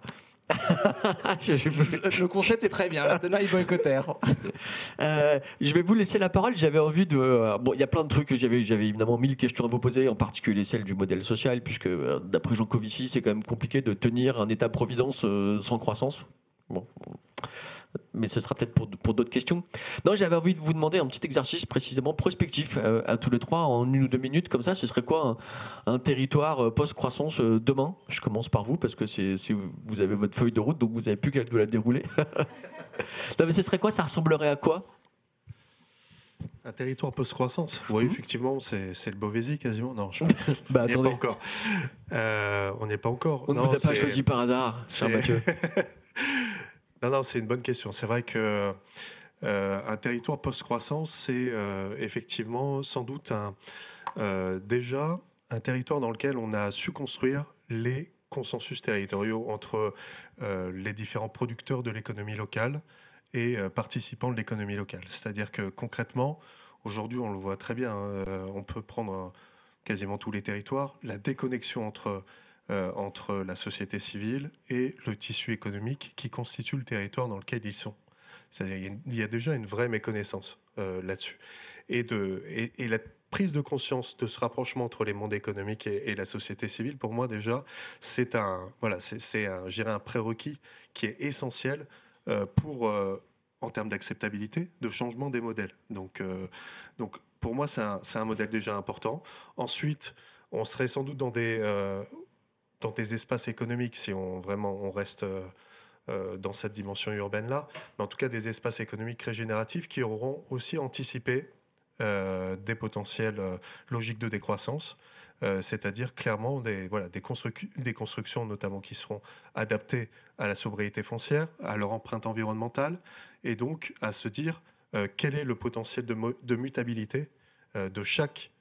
Le concept est très bien, la tenaille boycottaire. Je vais vous laisser la parole. J'avais envie de. Bon, il y a plein de trucs. J'avais évidemment 1000 questions à vous poser, en particulier celle du modèle social, puisque d'après Jean Covici, c'est quand même compliqué de tenir un État-providence sans croissance. Bon. Mais ce sera peut-être pour d'autres questions. Non, j'avais envie de vous demander un petit exercice précisément prospectif à tous les trois en 1 ou 2 minutes. Comme ça, ce serait quoi un territoire post-croissance demain? Je commence par vous parce que vous avez votre feuille de route, donc vous n'avez plus qu'à la dérouler. Non, mais ce serait quoi? Ça ressemblerait à quoi? Un territoire post-croissance. Oui, effectivement, c'est le Beauvaisis quasiment. Non, je pense. Attendez. On n'y est pas encore. On n'y est pas encore. On ne vous a pas choisi par hasard, cher Mathieu. Non, c'est une bonne question. C'est vrai que un territoire post-croissance, c'est effectivement sans doute déjà un territoire dans lequel on a su construire les consensus territoriaux entre les différents producteurs de l'économie locale et participants de l'économie locale. C'est-à-dire que concrètement, aujourd'hui, on le voit très bien, on peut prendre quasiment tous les territoires, la déconnexion entre la société civile et le tissu économique qui constitue le territoire dans lequel ils sont. C'est-à-dire il y a déjà une vraie méconnaissance là-dessus. Et la prise de conscience de ce rapprochement entre les mondes économiques et la société civile, pour moi déjà, c'est un prérequis qui est essentiel en termes d'acceptabilité, de changement des modèles. Donc pour moi, c'est un modèle déjà important. Ensuite, on serait sans doute dans des espaces économiques, si on reste dans cette dimension urbaine-là, mais en tout cas des espaces économiques régénératifs qui auront aussi anticipé des potentielles logiques de décroissance, c'est-à-dire clairement des constructions notamment qui seront adaptées à la sobriété foncière, à leur empreinte environnementale, et donc à se dire quel est le potentiel de mutabilité de chaque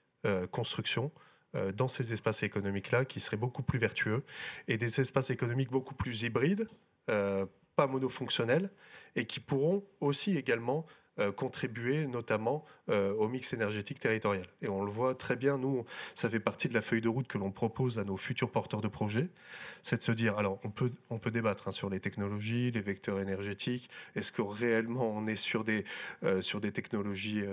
construction dans ces espaces économiques-là, qui seraient beaucoup plus vertueux, et des espaces économiques beaucoup plus hybrides, pas monofonctionnels, et qui pourront aussi également contribuer notamment au mix énergétique territorial. Et on le voit très bien, nous, ça fait partie de la feuille de route que l'on propose à nos futurs porteurs de projets, c'est de se dire, alors on peut débattre sur les technologies, les vecteurs énergétiques, est-ce que réellement on est sur des technologies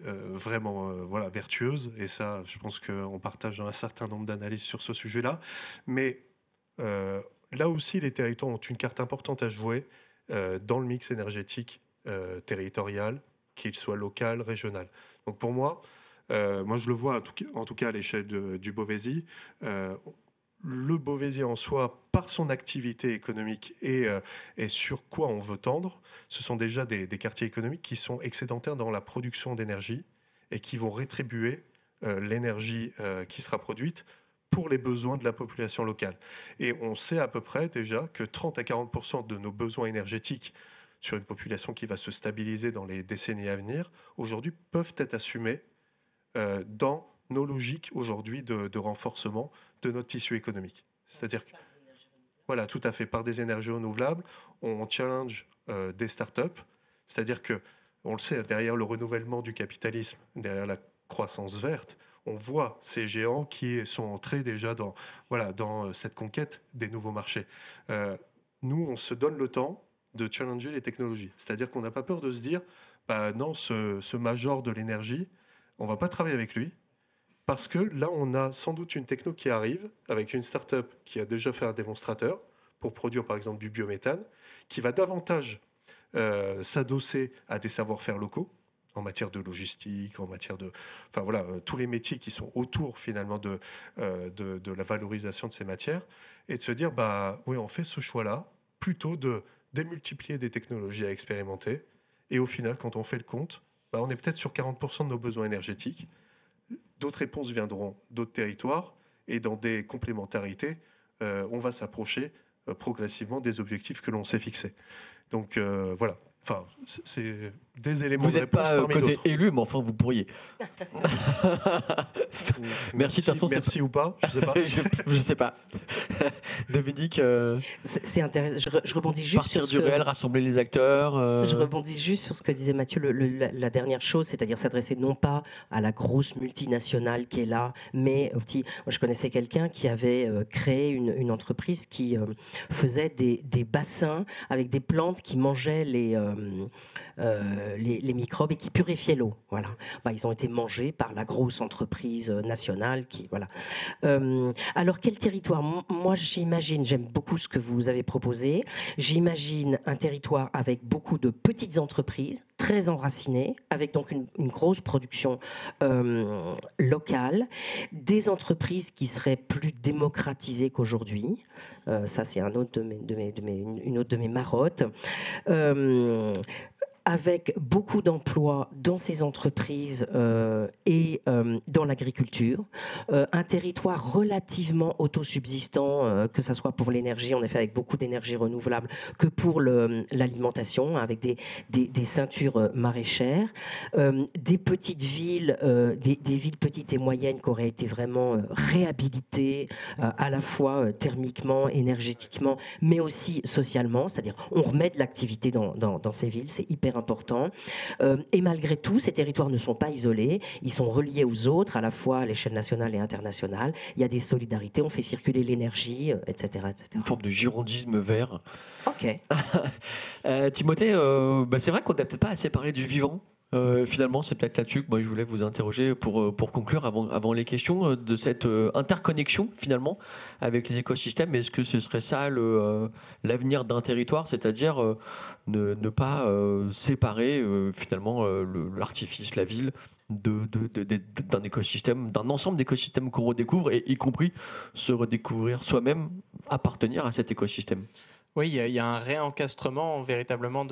vraiment vertueuses, et ça, je pense qu'on partage un certain nombre d'analyses sur ce sujet-là, mais là aussi, les territoires ont une carte importante à jouer dans le mix énergétique territorial, qu'il soit local, régional. Donc pour moi je le vois en tout cas à l'échelle du Beauvaisis. Le Beauvaisis en soi, par son activité économique et sur quoi on veut tendre, ce sont déjà des quartiers économiques qui sont excédentaires dans la production d'énergie et qui vont rétribuer l'énergie qui sera produite pour les besoins de la population locale. Et on sait à peu près déjà que 30 à 40% de nos besoins énergétiques sur une population qui va se stabiliser dans les décennies à venir, aujourd'hui peuvent être assumés dans nos logiques aujourd'hui de renforcement de notre tissu économique. C'est-à-dire que, voilà, tout à fait, par des énergies renouvelables, on challenge des startups, c'est-à-dire que, on le sait, derrière le renouvellement du capitalisme, derrière la croissance verte, on voit ces géants qui sont entrés déjà dans cette conquête des nouveaux marchés. Nous, on se donne le temps de challenger les technologies. C'est-à-dire qu'on n'a pas peur de se dire, non, ce major de l'énergie, on ne va pas travailler avec lui, parce que là, on a sans doute une techno qui arrive, avec une start-up qui a déjà fait un démonstrateur, pour produire par exemple du biométhane, qui va davantage s'adosser à des savoir-faire locaux, en matière de logistique, en matière de... tous les métiers qui sont autour finalement de la valorisation de ces matières, et de se dire, oui, on fait ce choix-là, plutôt de démultiplier des technologies à expérimenter. Et au final, quand on fait le compte, on est peut-être sur 40% de nos besoins énergétiques. D'autres réponses viendront d'autres territoires. Et dans des complémentarités, on va s'approcher progressivement des objectifs que l'on s'est fixés. Donc voilà. Enfin, c'est des éléments de réponse parmi d'autres. Vous n'êtes pas côté élu, mais enfin, vous pourriez. Merci, de toute façon. Merci ou pas, je ne sais pas. Je ne sais pas. Dominique, c'est intéressant. Je rebondis juste partir du réel, rassembler les acteurs. Je rebondis juste sur ce que disait Mathieu. La dernière chose, c'est-à-dire s'adresser non pas à la grosse multinationale qui est là, mais au petit. Moi, je connaissais quelqu'un qui avait créé une entreprise qui faisait des bassins avec des plantes qui mangeaient les microbes et qui purifiaient l'eau. Voilà. Ils ont été mangés par la grosse entreprise nationale qui, voilà. Alors, quel territoire ? Moi, j'imagine, j'aime beaucoup ce que vous avez proposé. J'imagine un territoire avec beaucoup de petites entreprises, très enracinées, avec donc une grosse production locale, des entreprises qui seraient plus démocratisées qu'aujourd'hui. Ça, c'est une autre de mes marottes. Avec beaucoup d'emplois dans ces entreprises et dans l'agriculture. Un territoire relativement autosubsistant, que ce soit pour l'énergie, en effet, avec beaucoup d'énergie renouvelable, que pour l'alimentation, avec des ceintures maraîchères. Des petites villes, des villes petites et moyennes qui auraient été vraiment réhabilitées, à la fois thermiquement, énergétiquement, mais aussi socialement. C'est-à-dire, on remet de l'activité dans ces villes, c'est hyper important. Et malgré tout, ces territoires ne sont pas isolés, ils sont reliés aux autres, à la fois à l'échelle nationale et internationale. Il y a des solidarités, on fait circuler l'énergie, etc., etc. Une forme de girondisme vert. Ok. Timothée, c'est vrai qu'on n'a peut-être pas assez parlé du vivant. Finalement, c'est peut-être là-dessus que moi je voulais vous interroger pour conclure avant les questions de cette interconnexion finalement avec les écosystèmes. Est-ce que ce serait ça l'avenir d'un territoire, c'est-à-dire ne pas séparer finalement l'artifice, la ville d'un écosystème, d'un ensemble d'écosystèmes qu'on redécouvre, et y compris se redécouvrir soi-même, appartenir à cet écosystème. Oui, il y a un réencastrement véritablement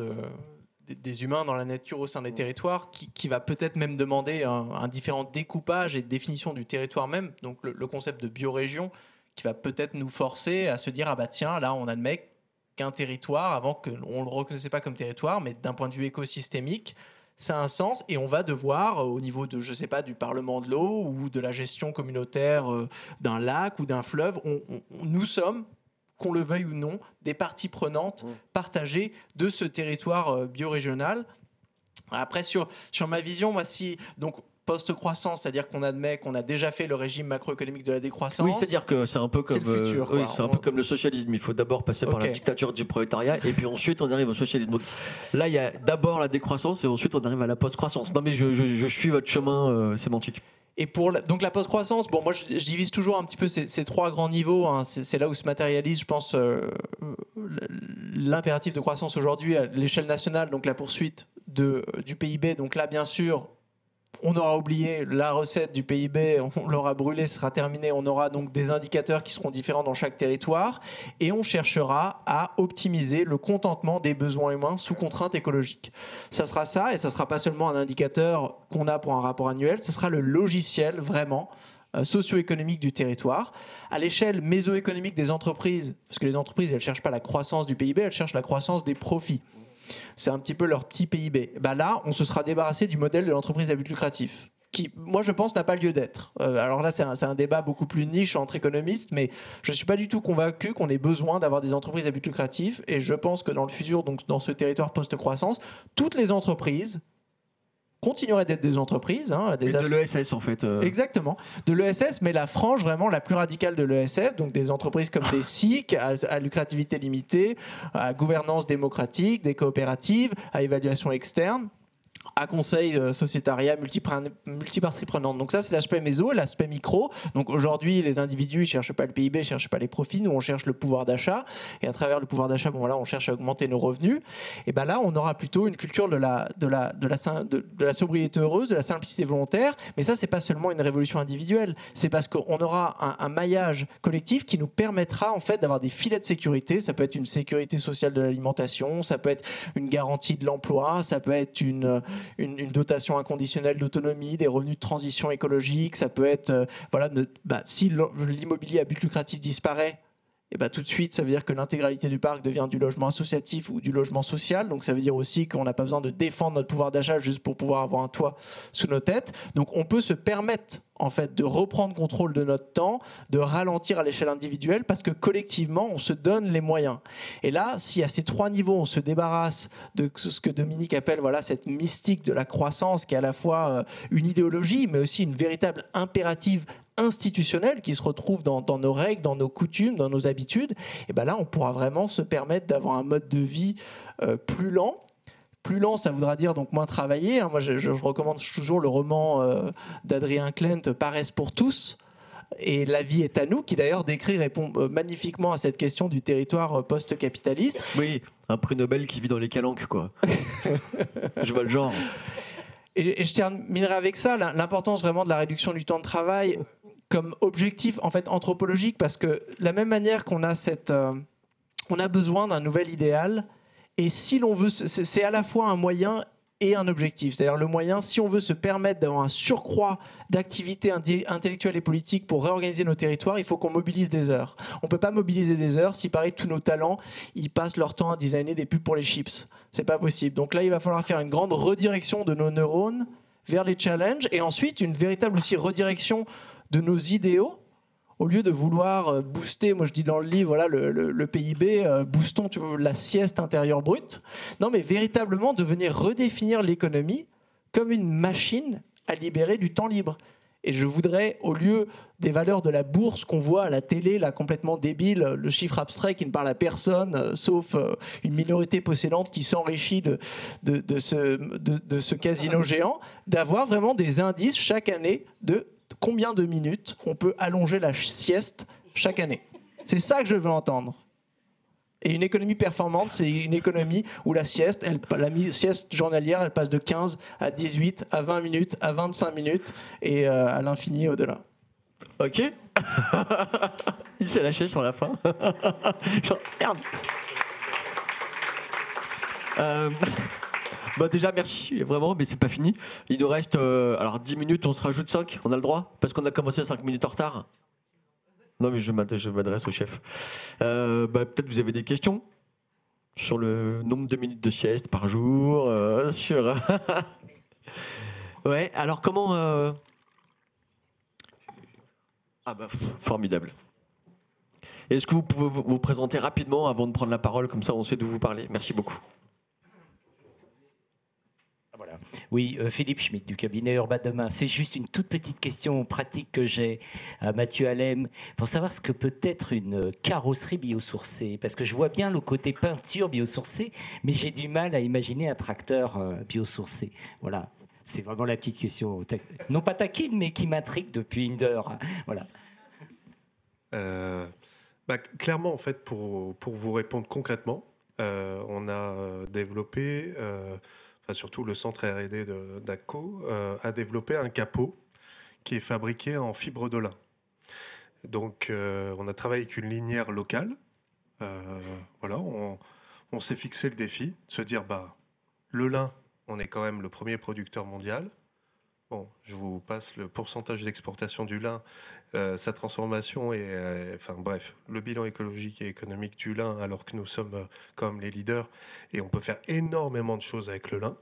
des humains dans la nature au sein des territoires qui va peut-être même demander un différent découpage et définition du territoire même. Donc le concept de biorégion qui va peut-être nous forcer à se dire tiens, là on admet qu'un territoire, avant qu'on ne le reconnaissait pas comme territoire, mais d'un point de vue écosystémique, ça a un sens, et on va devoir, au niveau de, je sais pas, du Parlement de l'eau ou de la gestion communautaire d'un lac ou d'un fleuve, nous sommes, qu'on le veuille ou non, des parties prenantes partagées de ce territoire biorégional. Après, sur ma vision, moi, donc, post-croissance, c'est-à-dire qu'on admet qu'on a déjà fait le régime macroéconomique de la décroissance. Oui, c'est-à-dire que c'est un peu comme, le futur, oui, c'est un peu comme le socialisme. Il faut d'abord passer par la Ok. dictature du prolétariat et puis ensuite on arrive au socialisme. Donc, là, il y a d'abord la décroissance et ensuite on arrive à la post-croissance. Non, mais je suis votre chemin sémantique. Et donc la post-croissance, bon, moi je divise toujours un petit peu ces trois grands niveaux. Hein. C'est là où se matérialise, je pense, l'impératif de croissance aujourd'hui à l'échelle nationale, donc la poursuite du PIB. Donc là, bien sûr, on aura oublié la recette du PIB, on l'aura brûlé, ce sera terminé. On aura donc des indicateurs qui seront différents dans chaque territoire et on cherchera à optimiser le contentement des besoins humains sous contrainte écologique. Ça sera ça, et ça sera pas seulement un indicateur qu'on a pour un rapport annuel, ce sera le logiciel vraiment socio-économique du territoire. À l'échelle méso-économique des entreprises, parce que les entreprises, elles ne cherchent pas la croissance du PIB, elles cherchent la croissance des profits. C'est un petit peu leur petit PIB. Bah là, on se sera débarrassé du modèle de l'entreprise à but lucratif, qui, moi, je pense, n'a pas lieu d'être. Alors là, c'est un débat beaucoup plus niche entre économistes, mais je ne suis pas du tout convaincu qu'on ait besoin d'avoir des entreprises à but lucratif. Et je pense que dans le futur, donc dans ce territoire post-croissance, toutes les entreprises continueraient d'être des entreprises. Hein, Et de l'ESS, en fait. Exactement, de l'ESS, mais la frange vraiment la plus radicale de l'ESS, donc des entreprises comme des SIC, à lucrativité limitée, à gouvernance démocratique, des coopératives, à évaluation externe, à conseil sociétariat multipartie prenante. Donc ça, c'est l'aspect méso, l'aspect micro. Donc aujourd'hui, les individus ne cherchent pas le PIB, ne cherchent pas les profits. Nous, on cherche le pouvoir d'achat. Et à travers le pouvoir d'achat, bon, voilà, on cherche à augmenter nos revenus. Et ben là, on aura plutôt une culture de la sobriété heureuse, de la simplicité volontaire. Mais ça, c'est pas seulement une révolution individuelle. C'est parce qu'on aura un maillage collectif qui nous permettra en fait d'avoir des filets de sécurité. Ça peut être une sécurité sociale de l'alimentation, ça peut être une garantie de l'emploi, ça peut être une dotation inconditionnelle d'autonomie, des revenus de transition écologique, ça peut être, si l'immobilier à but lucratif disparaît, et bah, tout de suite, ça veut dire que l'intégralité du parc devient du logement associatif ou du logement social. Donc ça veut dire aussi qu'on n'a pas besoin de défendre notre pouvoir d'achat juste pour pouvoir avoir un toit sous nos têtes. Donc on peut se permettre en fait de reprendre contrôle de notre temps, de ralentir à l'échelle individuelle parce que collectivement, on se donne les moyens. Et là, si à ces trois niveaux, on se débarrasse de ce que Dominique appelle cette mystique de la croissance qui est à la fois une idéologie, mais aussi une véritable impérative institutionnelle qui se retrouve dans nos règles, dans nos coutumes, dans nos habitudes, et ben là, on pourra vraiment se permettre d'avoir un mode de vie plus lent. Plus lent, ça voudra dire donc moins travailler. Hein. Moi, je recommande toujours le roman d'Adrien Klent, Paresse pour tous. Et La vie est à nous, qui d'ailleurs répond magnifiquement à cette question du territoire post-capitaliste. Oui, un prix Nobel qui vit dans les calanques, quoi. Je vois le genre. Et je terminerai avec ça, l'importance vraiment de la réduction du temps de travail comme objectif en fait anthropologique, parce que de la même manière qu'on a on a besoin d'un nouvel idéal, et si l'on veut, c'est à la fois un moyen et un objectif. C'est-à-dire le moyen, si on veut se permettre d'avoir un surcroît d'activités intellectuelles et politiques pour réorganiser nos territoires, il faut qu'on mobilise des heures. On ne peut pas mobiliser des heures si, pareil, tous nos talents, ils passent leur temps à designer des pubs pour les chips. C'est pas possible. Donc là, il va falloir faire une grande redirection de nos neurones vers les challenges, et ensuite une véritable aussi redirection de nos idéaux. Au lieu de vouloir booster, moi je dis dans le livre, le PIB, boostons la sieste intérieure brute. Non, mais véritablement de venir redéfinir l'économie comme une machine à libérer du temps libre. Et je voudrais, au lieu des valeurs de la bourse qu'on voit à la télé, là, complètement débile, le chiffre abstrait qui ne parle à personne, sauf une minorité possédante qui s'enrichit de ce casino géant, d'avoir vraiment des indices chaque année de combien de minutes on peut allonger la sieste chaque année. C'est ça que je veux entendre. Et une économie performante, c'est une économie où la sieste journalière, elle passe de 15 à 18, à 20 minutes, à 25 minutes, et à l'infini et au-delà. Ok. Il s'est lâché sur la fin. Genre, merde. Déjà, merci, vraiment, mais c'est pas fini. Il nous reste 10 minutes, on se rajoute 5, on a le droit, parce qu'on a commencé 5 minutes en retard. Non, mais je m'adresse au chef. Peut-être vous avez des questions sur le nombre de minutes de sieste par jour, sur... Ouais, alors comment... formidable. Est-ce que vous pouvez vous présenter rapidement avant de prendre la parole, comme ça on sait d'où vous parlez. Merci beaucoup. Voilà. Oui, Philippe Schmitt du cabinet Urbain Demain. C'est juste une toute petite question pratique que j'ai à Mathieu Allem pour savoir ce que peut être une carrosserie biosourcée. Parce que je vois bien le côté peinture biosourcée, mais j'ai du mal à imaginer un tracteur biosourcé. Voilà, c'est vraiment la petite question. Non pas taquine, mais qui m'intrigue depuis une heure. Voilà. Clairement, en fait, pour vous répondre concrètement, on a développé, surtout le centre R&D d'ACCO, a développé un capot qui est fabriqué en fibre de lin. Donc, on a travaillé avec une linière locale. Voilà, on s'est fixé le défi de se dire, le lin, on est quand même le premier producteur mondial. Bon, je vous passe le pourcentage d'exportation du lin, sa transformation et, bref, le bilan écologique et économique du lin, alors que nous sommes quand même les leaders et on peut faire énormément de choses avec le lin.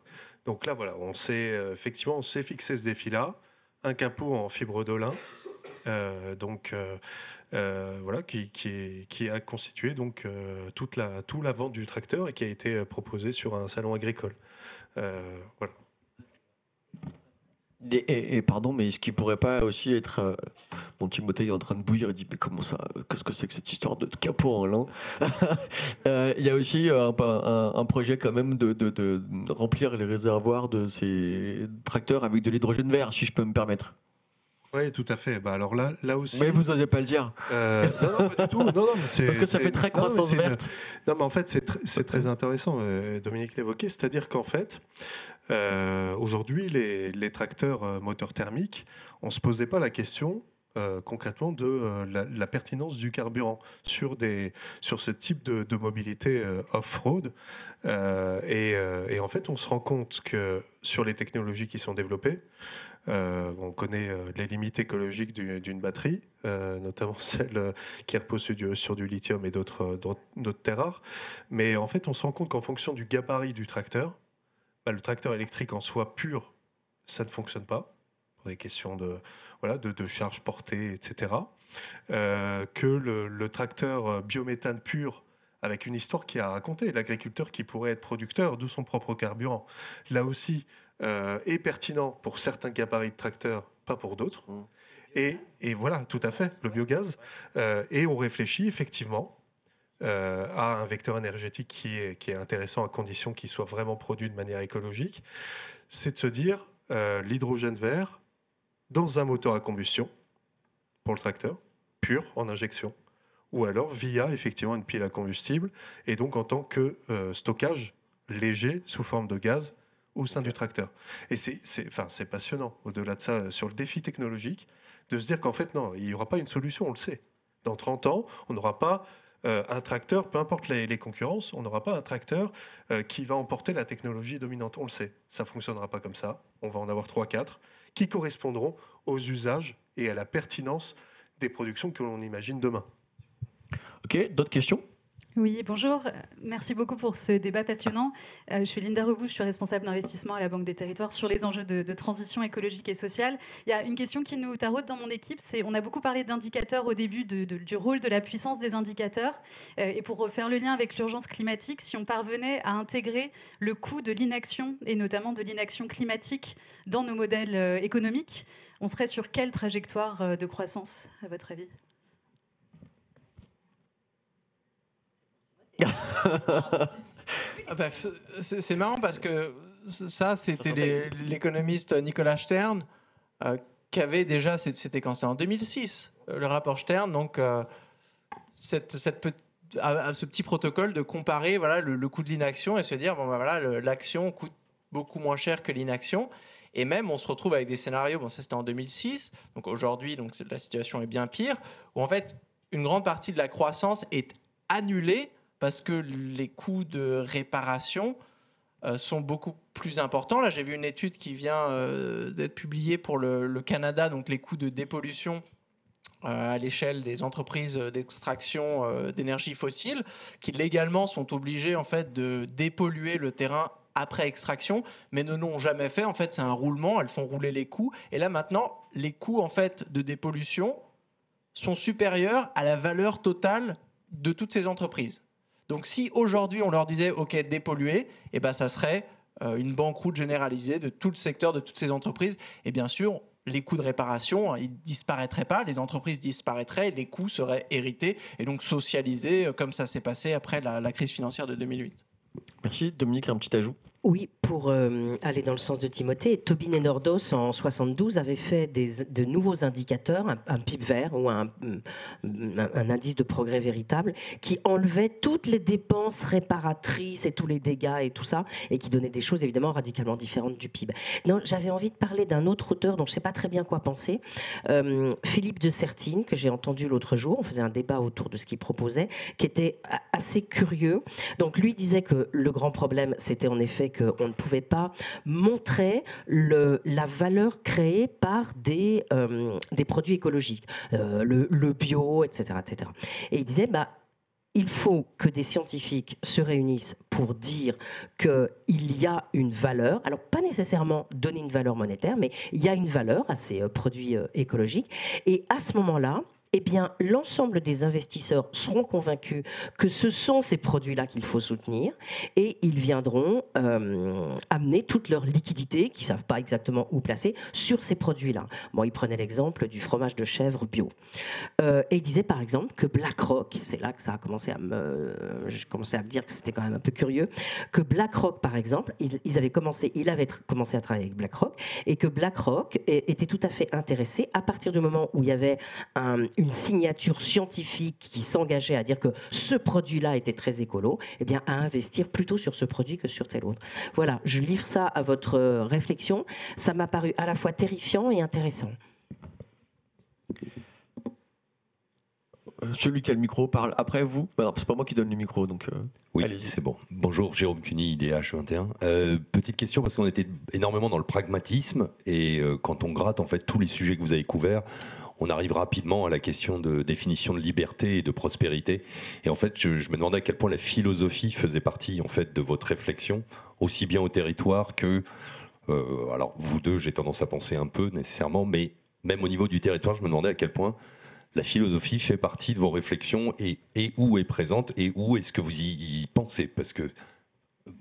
Donc là, voilà, on s'est fixé ce défi-là, un capot en fibre de lin, voilà, qui a constitué donc toute la vente du tracteur et qui a été proposé sur un salon agricole. Voilà. Et pardon, mais est-ce qu'il pourrait pas aussi être mon Timothée est en train de bouillir, il dit mais comment ça, qu'est-ce que c'est que cette histoire de capot en lin? Il y a aussi un projet quand même de remplir les réservoirs de ces tracteurs avec de l'hydrogène vert, si je peux me permettre. Oui, tout à fait. Alors là aussi. Mais vous n'osez pas le dire. Non, pas du tout. Non, mais parce que ça fait très croissance verte. Non, mais en fait, c'est très intéressant. Dominique l'évoquait, c'est-à-dire qu'en fait, aujourd'hui, les tracteurs moteurs thermiques, on ne se posait pas la question concrètement de la pertinence du carburant sur ce type de mobilité off-road. Et en fait, on se rend compte que sur les technologies qui sont développées, on connaît les limites écologiques d'une batterie, notamment celle qui repose sur du lithium et d'autres terres rares. Mais en fait, on se rend compte qu'en fonction du gabarit du tracteur, le tracteur électrique en soi pur, ça ne fonctionne pas, pour des questions de charge portée, etc. Que le tracteur biométhane pur, avec une histoire qui a raconté, l'agriculteur qui pourrait être producteur de son propre carburant, là aussi, est pertinent pour certains gabarits de tracteurs, pas pour d'autres. Et voilà, tout à fait, le biogaz. Et on réfléchit effectivement à un vecteur énergétique qui est intéressant à condition qu'il soit vraiment produit de manière écologique. C'est de se dire l'hydrogène vert dans un moteur à combustion pour le tracteur, pur, en injection, ou alors via effectivement une pile à combustible, et donc en tant que stockage léger sous forme de gaz au sein du tracteur. Et c'est passionnant, au-delà de ça, sur le défi technologique, de se dire qu'en fait, non, il n'y aura pas une solution, on le sait. Dans 30 ans, on n'aura pas un tracteur, peu importe les concurrences, on n'aura pas un tracteur qui va emporter la technologie dominante. On le sait, ça ne fonctionnera pas comme ça. On va en avoir 3-4 qui correspondront aux usages et à la pertinence des productions que l'on imagine demain. Ok, d'autres questions ? Oui, bonjour. Merci beaucoup pour ce débat passionnant. Je suis Linda Rebouche, je suis responsable d'investissement à la Banque des Territoires sur les enjeux de transition écologique et sociale. Il y a une question qui nous taraude dans mon équipe, on a beaucoup parlé d'indicateurs au début, du rôle, de la puissance des indicateurs. Et pour faire le lien avec l'urgence climatique, si on parvenait à intégrer le coût de l'inaction, et notamment de l'inaction climatique, dans nos modèles économiques, on serait sur quelle trajectoire de croissance, à votre avis ? C'est marrant parce que ça, c'était l'économiste Nicolas Stern qui avait déjà, c'était quand c'était en 2006, le rapport Stern, donc ce petit protocole de comparer le coût de l'inaction et se dire l'action coûte beaucoup moins cher que l'inaction. Et même, on se retrouve avec des scénarios, ça c'était en 2006, donc aujourd'hui, la situation est bien pire, où en fait, une grande partie de la croissance est annulée parce que les coûts de réparation sont beaucoup plus importants. Là, j'ai vu une étude qui vient d'être publiée pour le Canada, donc les coûts de dépollution à l'échelle des entreprises d'extraction d'énergie fossile, qui légalement sont obligées en fait, de dépolluer le terrain après extraction, mais ne l'ont jamais fait. En fait, c'est un roulement, elles font rouler les coûts. Et là, maintenant, les coûts en fait, de dépollution sont supérieurs à la valeur totale de toutes ces entreprises. Donc si aujourd'hui on leur disait ok dépolluer, ça serait une banqueroute généralisée de tout le secteur, de toutes ces entreprises. Et bien sûr, les coûts de réparation, ils ne disparaîtraient pas, les entreprises disparaîtraient, les coûts seraient hérités et donc socialisés, comme ça s'est passé après la crise financière de 2008. Merci. Dominique, un petit ajout? Oui, pour aller dans le sens de Timothée, Tobin et Nordos en 72 avaient fait de nouveaux indicateurs, un PIB vert ou un indice de progrès véritable, qui enlevait toutes les dépenses réparatrices et tous les dégâts et tout ça, et qui donnait des choses évidemment radicalement différentes du PIB. Non, j'avais envie de parler d'un autre auteur dont je ne sais pas très bien quoi penser, Philippe de Sertine, que j'ai entendu l'autre jour. On faisait un débat autour de ce qu'il proposait, qui était assez curieux. Donc lui disait que le grand problème, c'était en effet qu'on ne pouvait pas montrer la valeur créée par des produits écologiques, le bio, etc., etc. Et il disait, il faut que des scientifiques se réunissent pour dire qu'il y a une valeur, alors pas nécessairement donner une valeur monétaire, mais il y a une valeur à ces produits écologiques. Et à ce moment-là, eh bien, l'ensemble des investisseurs seront convaincus que ce sont ces produits-là qu'il faut soutenir et ils viendront amener toute leur liquidité, qu'ils ne savent pas exactement où placer, sur ces produits-là. Bon, il prenait l'exemple du fromage de chèvre bio. Et il disait par exemple que BlackRock, c'est là que ça a commencé je commençais à me dire que c'était quand même un peu curieux, que BlackRock par exemple, il avait commencé à travailler avec BlackRock et que BlackRock était tout à fait intéressé à partir du moment où il y avait une signature scientifique qui s'engageait à dire que ce produit-là était très écolo, eh bien, à investir plutôt sur ce produit que sur tel autre. Voilà, je livre ça à votre réflexion. Ça m'a paru à la fois terrifiant et intéressant. Celui qui a le micro parle après vous. Non, c'est pas moi qui donne le micro, donc oui, allez-y. c'est bon. Bonjour, Jérôme Cuny, IDH 21. Petite question, parce qu'on était énormément dans le pragmatisme, et quand on gratte en fait tous les sujets que vous avez couverts, on arrive rapidement à la question de définition de liberté et de prospérité. Et en fait, je me demandais à quel point la philosophie faisait partie en fait de votre réflexion, aussi bien au territoire que... alors, vous deux, j'ai tendance à penser un peu nécessairement, mais même au niveau du territoire, je me demandais à quel point la philosophie fait partie de vos réflexions et où est présente et où est-ce que vous y pensez. Parce que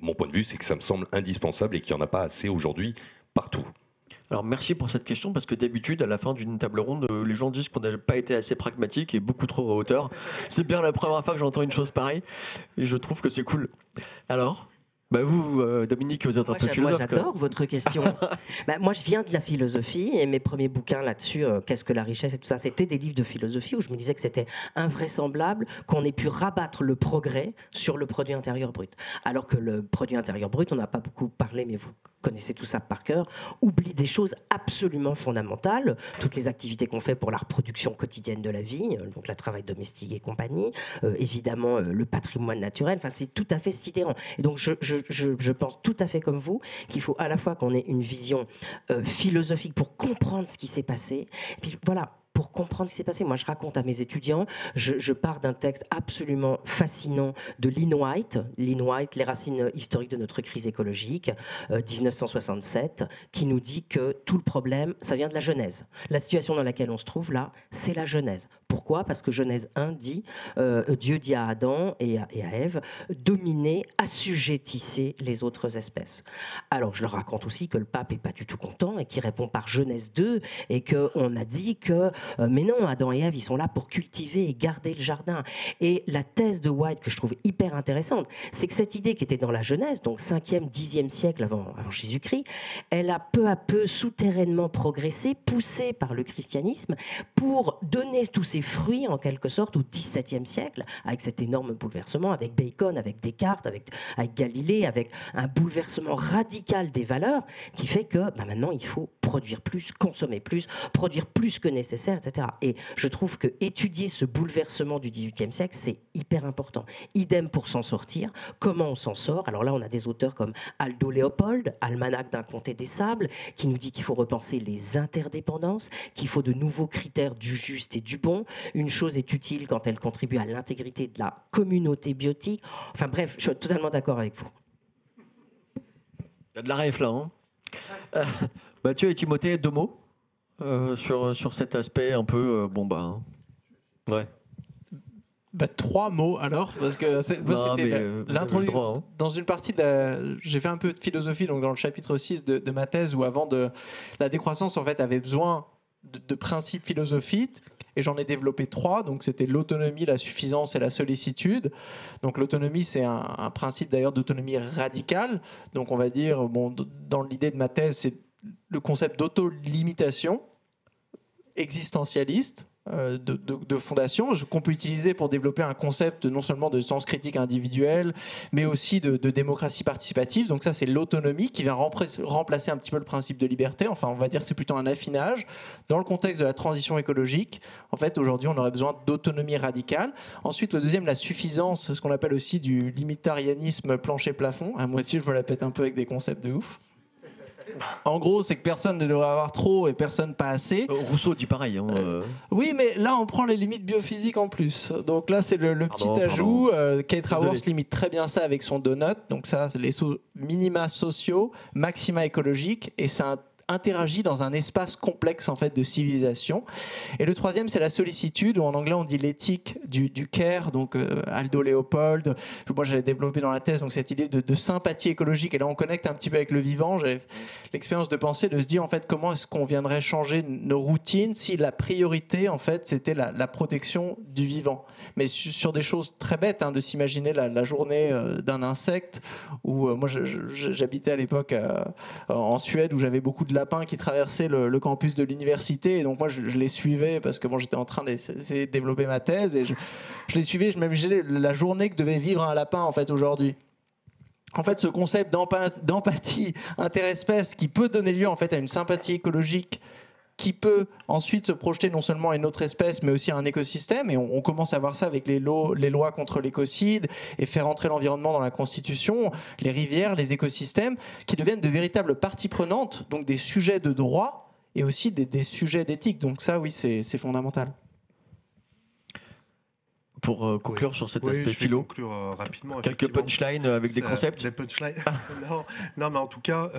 mon point de vue, c'est que ça me semble indispensable et qu'il n'y en a pas assez aujourd'hui partout. Alors merci pour cette question, parce que d'habitude à la fin d'une table ronde, les gens disent qu'on n'a pas été assez pragmatique et beaucoup trop à hauteur. C'est bien la première fois que j'entends une chose pareille et je trouve que c'est cool. Alors vous, Dominique, vous êtes un peu philosophe. Moi, j'adore votre question. Moi, je viens de la philosophie et mes premiers bouquins là-dessus, qu'est-ce que la richesse et tout ça, c'était des livres de philosophie où je me disais que c'était invraisemblable qu'on ait pu rabattre le progrès sur le produit intérieur brut. Alors que le produit intérieur brut, on n'a pas beaucoup parlé, mais vous connaissez tout ça par cœur, oublie des choses absolument fondamentales, toutes les activités qu'on fait pour la reproduction quotidienne de la vie, donc le travail domestique et compagnie, évidemment le patrimoine naturel, enfin c'est tout à fait sidérant. Et donc je pense tout à fait comme vous qu'il faut à la fois qu'on ait une vision philosophique pour comprendre ce qui s'est passé, et puis voilà, pour comprendre ce qui s'est passé. Moi, je raconte à mes étudiants, je pars d'un texte absolument fascinant de Lynn White, Les racines historiques de notre crise écologique, 1967, qui nous dit que tout le problème, ça vient de la Genèse. La situation dans laquelle on se trouve là, c'est la Genèse. Pourquoi ? Parce que Genèse 1 dit, Dieu dit à Adam et à Ève, dominez, assujettissez les autres espèces. Alors, je leur raconte aussi que le pape n'est pas du tout content et qu'il répond par Genèse 2 et qu'on a dit que mais non, Adam et Ève, ils sont là pour cultiver et garder le jardin. Et la thèse de White, que je trouve hyper intéressante, c'est que cette idée qui était dans la Genèse, donc 5e, 10e siècle avant Jésus-Christ, elle a peu à peu souterrainement progressé, poussée par le christianisme, pour donner tous ses fruits, en quelque sorte, au 17e siècle, avec cet énorme bouleversement, avec Bacon, avec Descartes, avec Galilée, avec un bouleversement radical des valeurs, qui fait que maintenant, il faut produire plus, consommer plus, produire plus que nécessaire, etc. Et je trouve que étudier ce bouleversement du XVIIIe siècle, c'est hyper important. Idem pour s'en sortir. Comment on s'en sort ? Alors là, on a des auteurs comme Aldo Leopold, Almanach d'un comté des sables, qui nous dit qu'il faut repenser les interdépendances, qu'il faut de nouveaux critères du juste et du bon. Une chose est utile quand elle contribue à l'intégrité de la communauté biotique. Enfin bref, je suis totalement d'accord avec vous. Il y a de la ref là, hein. Mathieu et Timothée, 2 mots sur cet aspect un peu ouais. 3 mots alors, parce que c'était l'introduction. Dans une partie j'ai fait un peu de philosophie, donc dans le chapitre 6 de ma thèse, où avant la décroissance en fait avait besoin de principes philosophiques, et j'en ai développé 3, donc c'était l'autonomie, la suffisance et la sollicitude. Donc l'autonomie, c'est un principe d'ailleurs d'autonomie radicale, donc on va dire, dans l'idée de ma thèse, c'est le concept d'auto-limitation existentialiste, de fondation, qu'on peut utiliser pour développer un concept non seulement de sens critique individuel, mais aussi de démocratie participative. Donc ça, c'est l'autonomie qui vient remplacer un petit peu le principe de liberté. Enfin, on va dire que c'est plutôt un affinage. Dans le contexte de la transition écologique, en fait, aujourd'hui, on aurait besoin d'autonomie radicale. Ensuite, le deuxième, la suffisance, ce qu'on appelle aussi du limitarianisme plancher-plafond. Moi aussi, je me la pète un peu avec des concepts de ouf. En gros, c'est que personne ne devrait avoir trop et personne pas assez. Rousseau dit pareil. Oui, mais là, on prend les limites biophysiques en plus. Donc là, c'est le petit ajout. Kate Raworth limite très bien ça avec son donut. Donc ça, c'est les minima sociaux, maxima écologiques, et ça interagit dans un espace complexe en fait de civilisation. Et le troisième, c'est la sollicitude, ou en anglais on dit l'éthique du care, donc Aldo Leopold. Moi j'avais développé dans la thèse donc cette idée de sympathie écologique, et là on connecte un petit peu avec le vivant. J'ai l'expérience de penser, de se dire en fait comment est-ce qu'on viendrait changer nos routines si la priorité en fait c'était la protection du vivant, mais sur des choses très bêtes, de s'imaginer la journée d'un insecte, où moi j'habitais à l'époque en Suède, où j'avais beaucoup de lapins qui traversaient le campus de l'université, et donc moi je les suivais parce que j'étais en train d'essayer de développer ma thèse, et je les suivais, je m'imaginais la journée que devait vivre un lapin en fait aujourd'hui. En fait, ce concept d'empathie interespèce qui peut donner lieu en fait à une sympathie écologique, qui peut ensuite se projeter non seulement à une autre espèce, mais aussi à un écosystème. Et on commence à voir ça avec les lois contre l'écocide, et faire entrer l'environnement dans la Constitution, les rivières, les écosystèmes, qui deviennent de véritables parties prenantes, donc des sujets de droit, et aussi des sujets d'éthique. Donc ça, oui, c'est fondamental. Pour conclure sur cet aspect philo, conclure rapidement. Quelques punchlines avec des concepts. Des punchlines. non, mais en tout cas,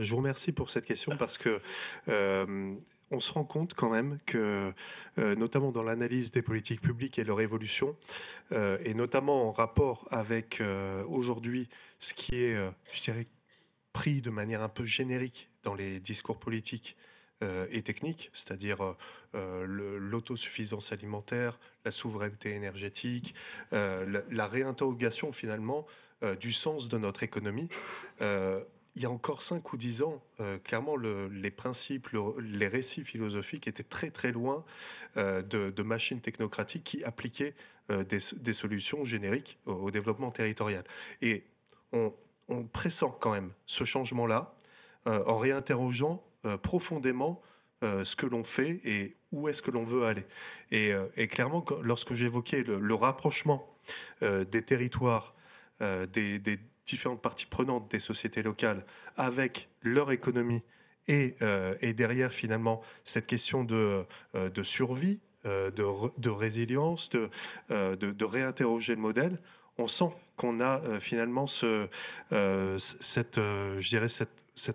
je vous remercie pour cette question, parce que on se rend compte quand même que, notamment dans l'analyse des politiques publiques et leur évolution, et notamment en rapport avec aujourd'hui ce qui est, je dirais, pris de manière un peu générique dans les discours politiques et techniques, c'est-à-dire l'autosuffisance alimentaire, la souveraineté énergétique, la réinterrogation finalement du sens de notre économie. Il y a encore 5 ou 10 ans, clairement, les principes, les récits philosophiques étaient très très loin de machines technocratiques qui appliquaient des solutions génériques au développement territorial. Et on pressent quand même ce changement-là en réinterrogeant profondément ce que l'on fait et où est-ce que l'on veut aller. Et clairement, lorsque j'évoquais le rapprochement des territoires, des différentes parties prenantes des sociétés locales avec leur économie, et derrière finalement cette question de survie, de résilience, de réinterroger le modèle, on sent qu'on a finalement cette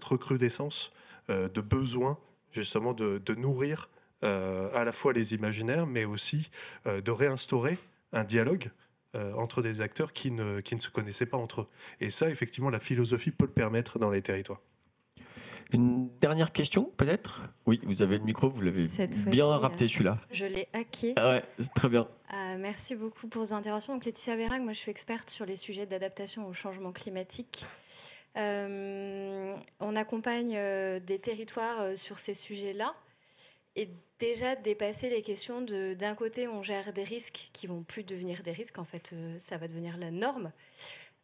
recrudescence de besoin justement de nourrir à la fois les imaginaires, mais aussi de réinstaurer un dialogue entre des acteurs qui ne se connaissaient pas entre eux. Et ça, effectivement, la philosophie peut le permettre dans les territoires. Une dernière question, peut-être ? Oui, vous avez le micro, vous l'avez bien rapté celui-là. Je l'ai hacké. Ah ouais, c'est très bien. Merci beaucoup pour vos interventions. Donc, Laetitia Vérag, moi je suis experte sur les sujets d'adaptation au changement climatique. On accompagne des territoires sur ces sujets-là, et déjà dépasser les questions d'un côté on gère des risques qui vont plus devenir des risques, en fait ça va devenir la norme.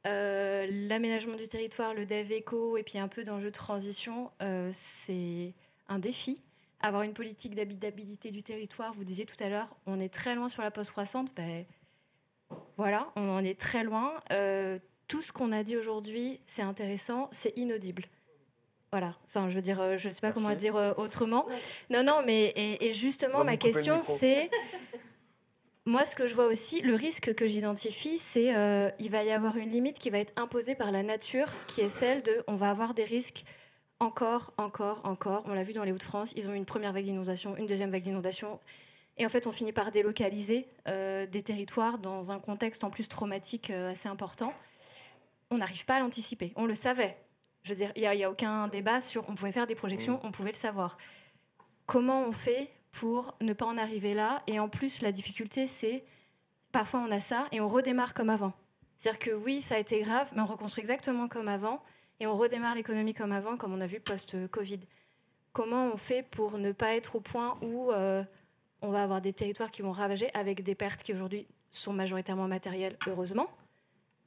L'aménagement du territoire, le dev éco, et puis un peu d'enjeux de transition, c'est un défi. Avoir une politique d'habitabilité du territoire, vous disiez tout à l'heure, on est très loin sur la post-croissante, voilà, on en est très loin. Tout ce qu'on a dit aujourd'hui, c'est intéressant, c'est inaudible. Voilà, enfin, je veux dire, je ne sais pas comment dire autrement. Non, mais et justement, ma question, c'est... Moi, ce que je vois aussi, le risque que j'identifie, c'est il va y avoir une limite qui va être imposée par la nature, qui est celle de... On va avoir des risques encore. On l'a vu dans les Hauts-de-France, ils ont eu une première vague d'inondation, une deuxième vague d'inondation. Et en fait, on finit par délocaliser des territoires dans un contexte en plus traumatique assez important. On n'arrive pas à l'anticiper. On le savait. Je veux dire, il n'y a aucun débat sur... On pouvait faire des projections, on pouvait le savoir. Comment on fait pour ne pas en arriver là? Et en plus, la difficulté, c'est... Parfois, on a ça et on redémarre comme avant. C'est-à-dire que oui, ça a été grave, mais on reconstruit exactement comme avant et on redémarre l'économie comme avant, comme on a vu post-Covid. Comment on fait pour ne pas être au point où on va avoir des territoires qui vont ravager avec des pertes qui aujourd'hui sont majoritairement matérielles, heureusement.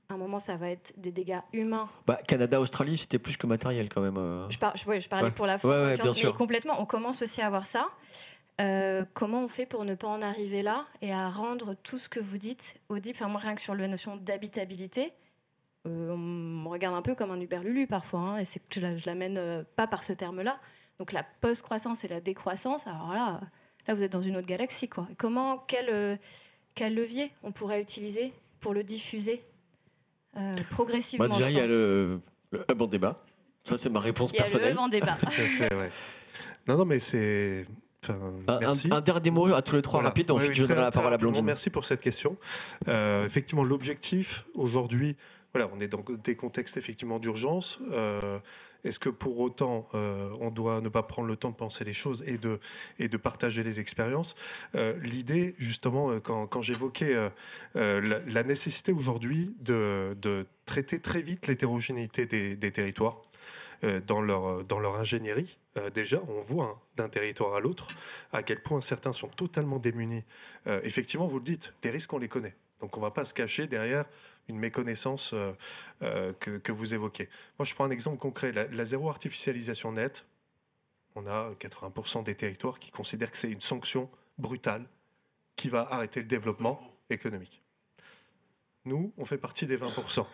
À un moment, ça va être des dégâts humains. Canada, Australie, c'était plus que matériel quand même. Je parlais pour la France, bien mais sûr. complètement, on commence aussi à avoir ça. Comment on fait pour ne pas en arriver là et à rendre tout ce que vous dites audible? Enfin, moi, rien que sur la notion d'habitabilité, on me regarde un peu comme un Uberlulu parfois, hein, et c'est que je l'amène pas par ce terme-là. Donc la post-croissance et la décroissance, alors là vous êtes dans une autre galaxie, quoi. Quel levier on pourrait utiliser pour le diffuser progressivement? Déjà, il y a le hub en débat. Ça, c'est ma réponse personnelle. Il y a le hub en débat. Tout à fait, ouais. Non, mais c'est... merci. Un dernier mot à tous les trois, rapide, ensuite je donnerai la parole à Blandine. Merci pour cette question. Effectivement, l'objectif aujourd'hui, voilà, on est dans des contextes effectivement d'urgence. Est-ce que pour autant, on doit ne pas prendre le temps de penser les choses et de partager les expériences? L'idée, justement, quand j'évoquais la nécessité aujourd'hui de traiter très vite l'hétérogénéité des territoires, dans leur ingénierie. Déjà, on voit d'un territoire à l'autre à quel point certains sont totalement démunis. Effectivement, vous le dites, les risques, on les connaît. Donc, on ne va pas se cacher derrière une méconnaissance que vous évoquez. Moi, je prends un exemple concret. La zéro artificialisation nette, on a 80% des territoires qui considèrent que c'est une sanction brutale qui va arrêter le développement économique. Nous, on fait partie des 20%.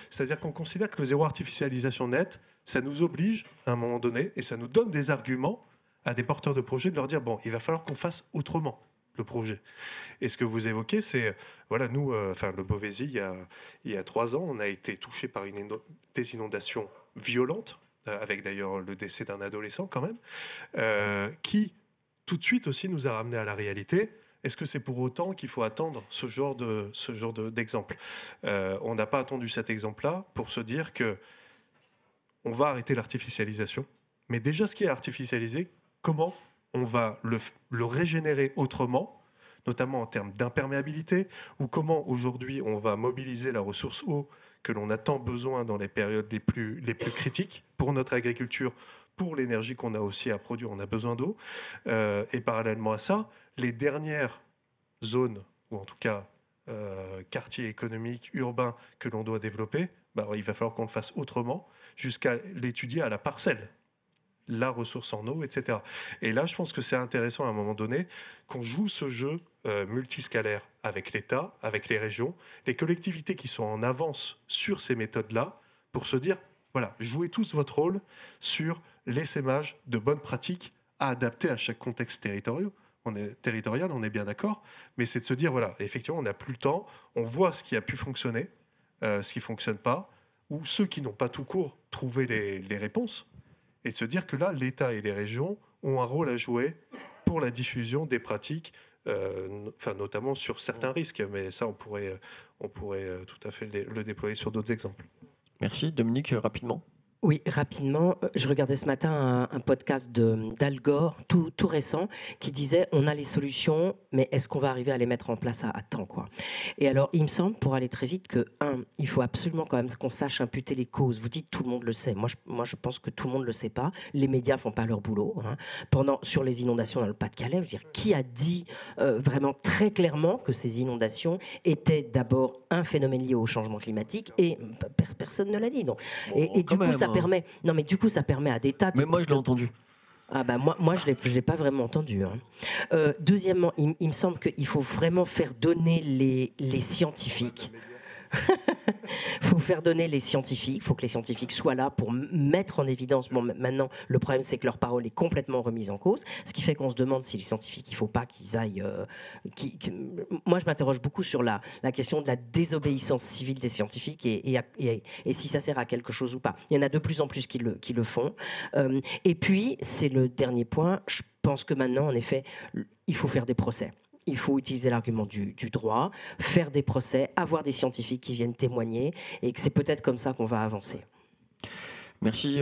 C'est-à-dire qu'on considère que le zéro artificialisation nette, ça nous oblige à un moment donné et ça nous donne des arguments à des porteurs de projets de leur dire bon, il va falloir qu'on fasse autrement le projet. Et ce que vous évoquez, c'est voilà, nous, le Beauvaisis, il y a 3 ans, on a été touché par des inondations violentes, avec d'ailleurs le décès d'un adolescent quand même, qui tout de suite aussi nous a ramené à la réalité. Est-ce que c'est pour autant qu'il faut attendre ce genre d'exemple? On n'a pas attendu cet exemple-là pour se dire que on va arrêter l'artificialisation. Mais déjà, ce qui est artificialisé, comment on va le régénérer autrement, notamment en termes d'imperméabilité, ou comment aujourd'hui on va mobiliser la ressource eau que l'on a tant besoin dans les périodes les plus critiques pour notre agriculture, pour l'énergie qu'on a aussi à produire, on a besoin d'eau. Et parallèlement à ça, les dernières zones, ou en tout cas quartiers économiques, urbains que l'on doit développer, il va falloir qu'on le fasse autrement, jusqu'à l'étudier à la parcelle, la ressource en eau, etc. Et là, je pense que c'est intéressant à un moment donné qu'on joue ce jeu multiscalaire avec l'État, avec les régions, les collectivités qui sont en avance sur ces méthodes-là, pour se dire, voilà, jouez tous votre rôle sur l'essaimage de bonnes pratiques à adapter à chaque contexte territorial. On est bien d'accord, mais c'est de se dire, voilà, effectivement, on n'a plus le temps, on voit ce qui a pu fonctionner, ce qui ne fonctionne pas, ou ceux qui n'ont pas tout court trouvé les réponses, et de se dire que là, l'État et les régions ont un rôle à jouer pour la diffusion des pratiques, notamment sur certains risques, mais ça, on pourrait tout à fait le déployer sur d'autres exemples. Merci. Dominique, rapidement. Oui, rapidement. Je regardais ce matin un podcast d'Al Gore, tout récent, qui disait on a les solutions, mais est-ce qu'on va arriver à les mettre en place à temps, quoi. Et alors, il me semble, pour aller très vite, il faut absolument quand même qu'on sache imputer les causes. Vous dites tout le monde le sait. Moi, je pense que tout le monde ne le sait pas. Les médias font pas leur boulot. Sur les inondations dans le Pas-de-Calais, je veux dire, qui a dit vraiment très clairement que ces inondations étaient d'abord un phénomène lié au changement climatique, et personne ne l'a dit. Donc. Et du coup, ça permet à des tas de... Mais moi, je l'ai entendu. Moi je l'ai pas vraiment entendu. Deuxièmement, il me semble qu'il faut vraiment faire donner les scientifiques. Il faut faire donner les scientifiques, il faut que les scientifiques soient là pour mettre en évidence. Bon, maintenant, le problème, c'est que leur parole est complètement remise en cause, ce qui fait qu'on se demande si les scientifiques, il ne faut pas qu'ils aillent... Moi, je m'interroge beaucoup sur la question de la désobéissance civile des scientifiques et si ça sert à quelque chose ou pas. Il y en a de plus en plus qui le font. Et puis, c'est le dernier point, je pense que maintenant, en effet, il faut faire des procès. il faut utiliser l'argument du droit, faire des procès, avoir des scientifiques qui viennent témoigner, et que c'est peut-être comme ça qu'on va avancer. Merci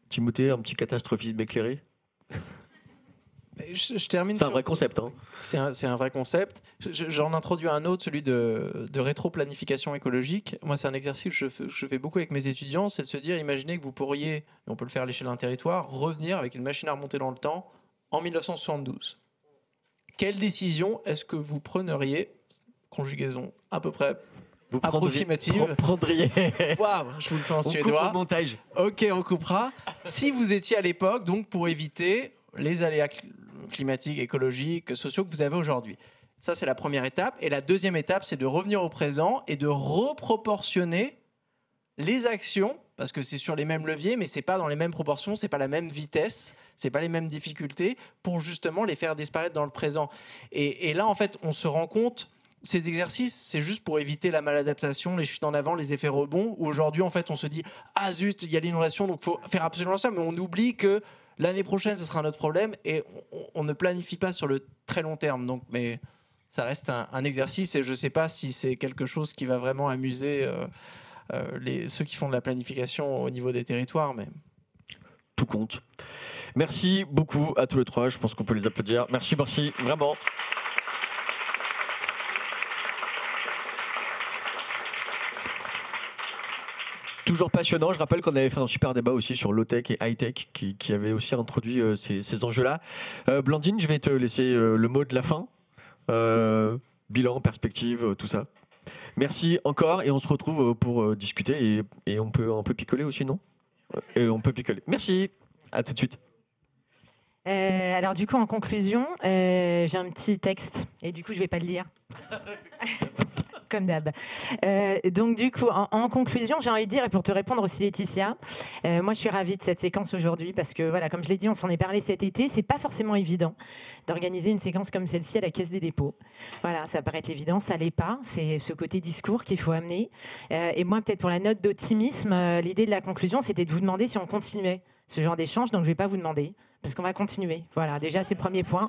Timothée, un petit catastrophisme éclairé. Je termine. C'est un vrai concept. Hein. C'est un vrai concept. J'en introduis un autre, celui de rétro-planification écologique. Moi, c'est un exercice que je fais beaucoup avec mes étudiants, c'est de se dire, imaginez que vous pourriez, et on peut le faire à l'échelle d'un territoire, revenir avec une machine à remonter dans le temps en 1972. Quelle décision est-ce que vous prendriez, conjugaison à peu près approximative. Waouh, je vous le fais en suédois. On coupe au montage. Ok, on coupera. Si vous étiez à l'époque, donc pour éviter les aléas climatiques, écologiques, sociaux que vous avez aujourd'hui. Ça, c'est la première étape. Et la deuxième étape, c'est de revenir au présent et de reproportionner les actions, parce que c'est sur les mêmes leviers, mais c'est pas dans les mêmes proportions, c'est pas la même vitesse, c'est pas les mêmes difficultés, pour justement les faire disparaître dans le présent. Et là, en fait, on se rend compte, ces exercices, c'est juste pour éviter la maladaptation, les chutes en avant, les effets rebonds, où aujourd'hui, en fait, on se dit « Ah zut, il y a l'inondation, donc il faut faire absolument ça », mais on oublie que l'année prochaine, ce sera un autre problème, et on ne planifie pas sur le très long terme. Donc, mais ça reste un exercice, et je ne sais pas si c'est quelque chose qui va vraiment amuser ceux qui font de la planification au niveau des territoires. Mais tout compte. Merci beaucoup à tous les trois. Je pense qu'on peut les applaudir. Merci, vraiment. Toujours passionnant. Je rappelle qu'on avait fait un super débat aussi sur low-tech et high-tech qui avait aussi introduit ces enjeux-là. Blandine, je vais te laisser le mot de la fin. Bilan, perspective, tout ça. Merci encore et on se retrouve pour discuter et on peut picoler aussi, non ? Et on peut picoler. Merci. À tout de suite. Alors du coup, en conclusion, j'ai un petit texte et du coup, je vais pas le lire. Comme d'hab. Donc du coup, en conclusion, j'ai envie de dire, et pour te répondre aussi Laetitia, moi je suis ravie de cette séquence aujourd'hui parce que voilà, comme je l'ai dit, on s'en est parlé cet été, c'est pas forcément évident d'organiser une séquence comme celle-ci à la Caisse des dépôts. Voilà, ça paraît être évident, ça l'est pas, c'est ce côté discours qu'il faut amener. Et moi peut-être pour la note d'optimisme, l'idée de la conclusion, c'était de vous demander si on continuait ce genre d'échange, donc je vais pas vous demander. Parce qu'on va continuer. Voilà, déjà, c'est le premier point.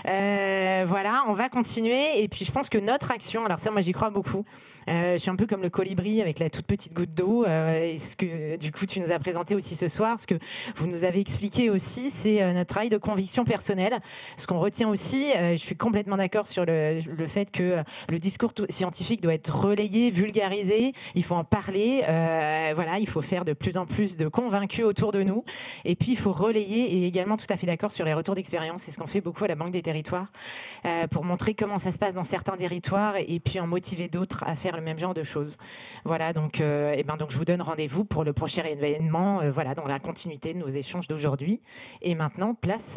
Voilà, on va continuer. Et puis, je pense que notre action, alors ça, moi, j'y crois beaucoup. Je suis un peu comme le colibri avec la toute petite goutte d'eau. Et ce que, du coup, tu nous as présenté aussi ce soir, ce que vous nous avez expliqué aussi, c'est notre travail de conviction personnelle. Ce qu'on retient aussi, je suis complètement d'accord sur le fait que le discours scientifique doit être relayé, vulgarisé. Il faut en parler. Voilà, il faut faire de plus en plus de convaincus autour de nous. Et puis, il faut relayer et également tout à fait d'accord sur les retours d'expérience. C'est ce qu'on fait beaucoup à la Banque des Territoires pour montrer comment ça se passe dans certains territoires et puis en motiver d'autres à faire le même genre de choses. Voilà, donc je vous donne rendez-vous pour le prochain événement, voilà, dans la continuité de nos échanges d'aujourd'hui. Et maintenant, place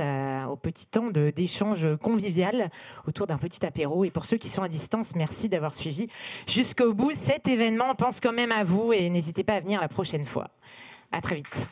au petit temps d'échange convivial autour d'un petit apéro. Et pour ceux qui sont à distance, merci d'avoir suivi jusqu'au bout cet événement. On pense quand même à vous et n'hésitez pas à venir la prochaine fois. À très vite.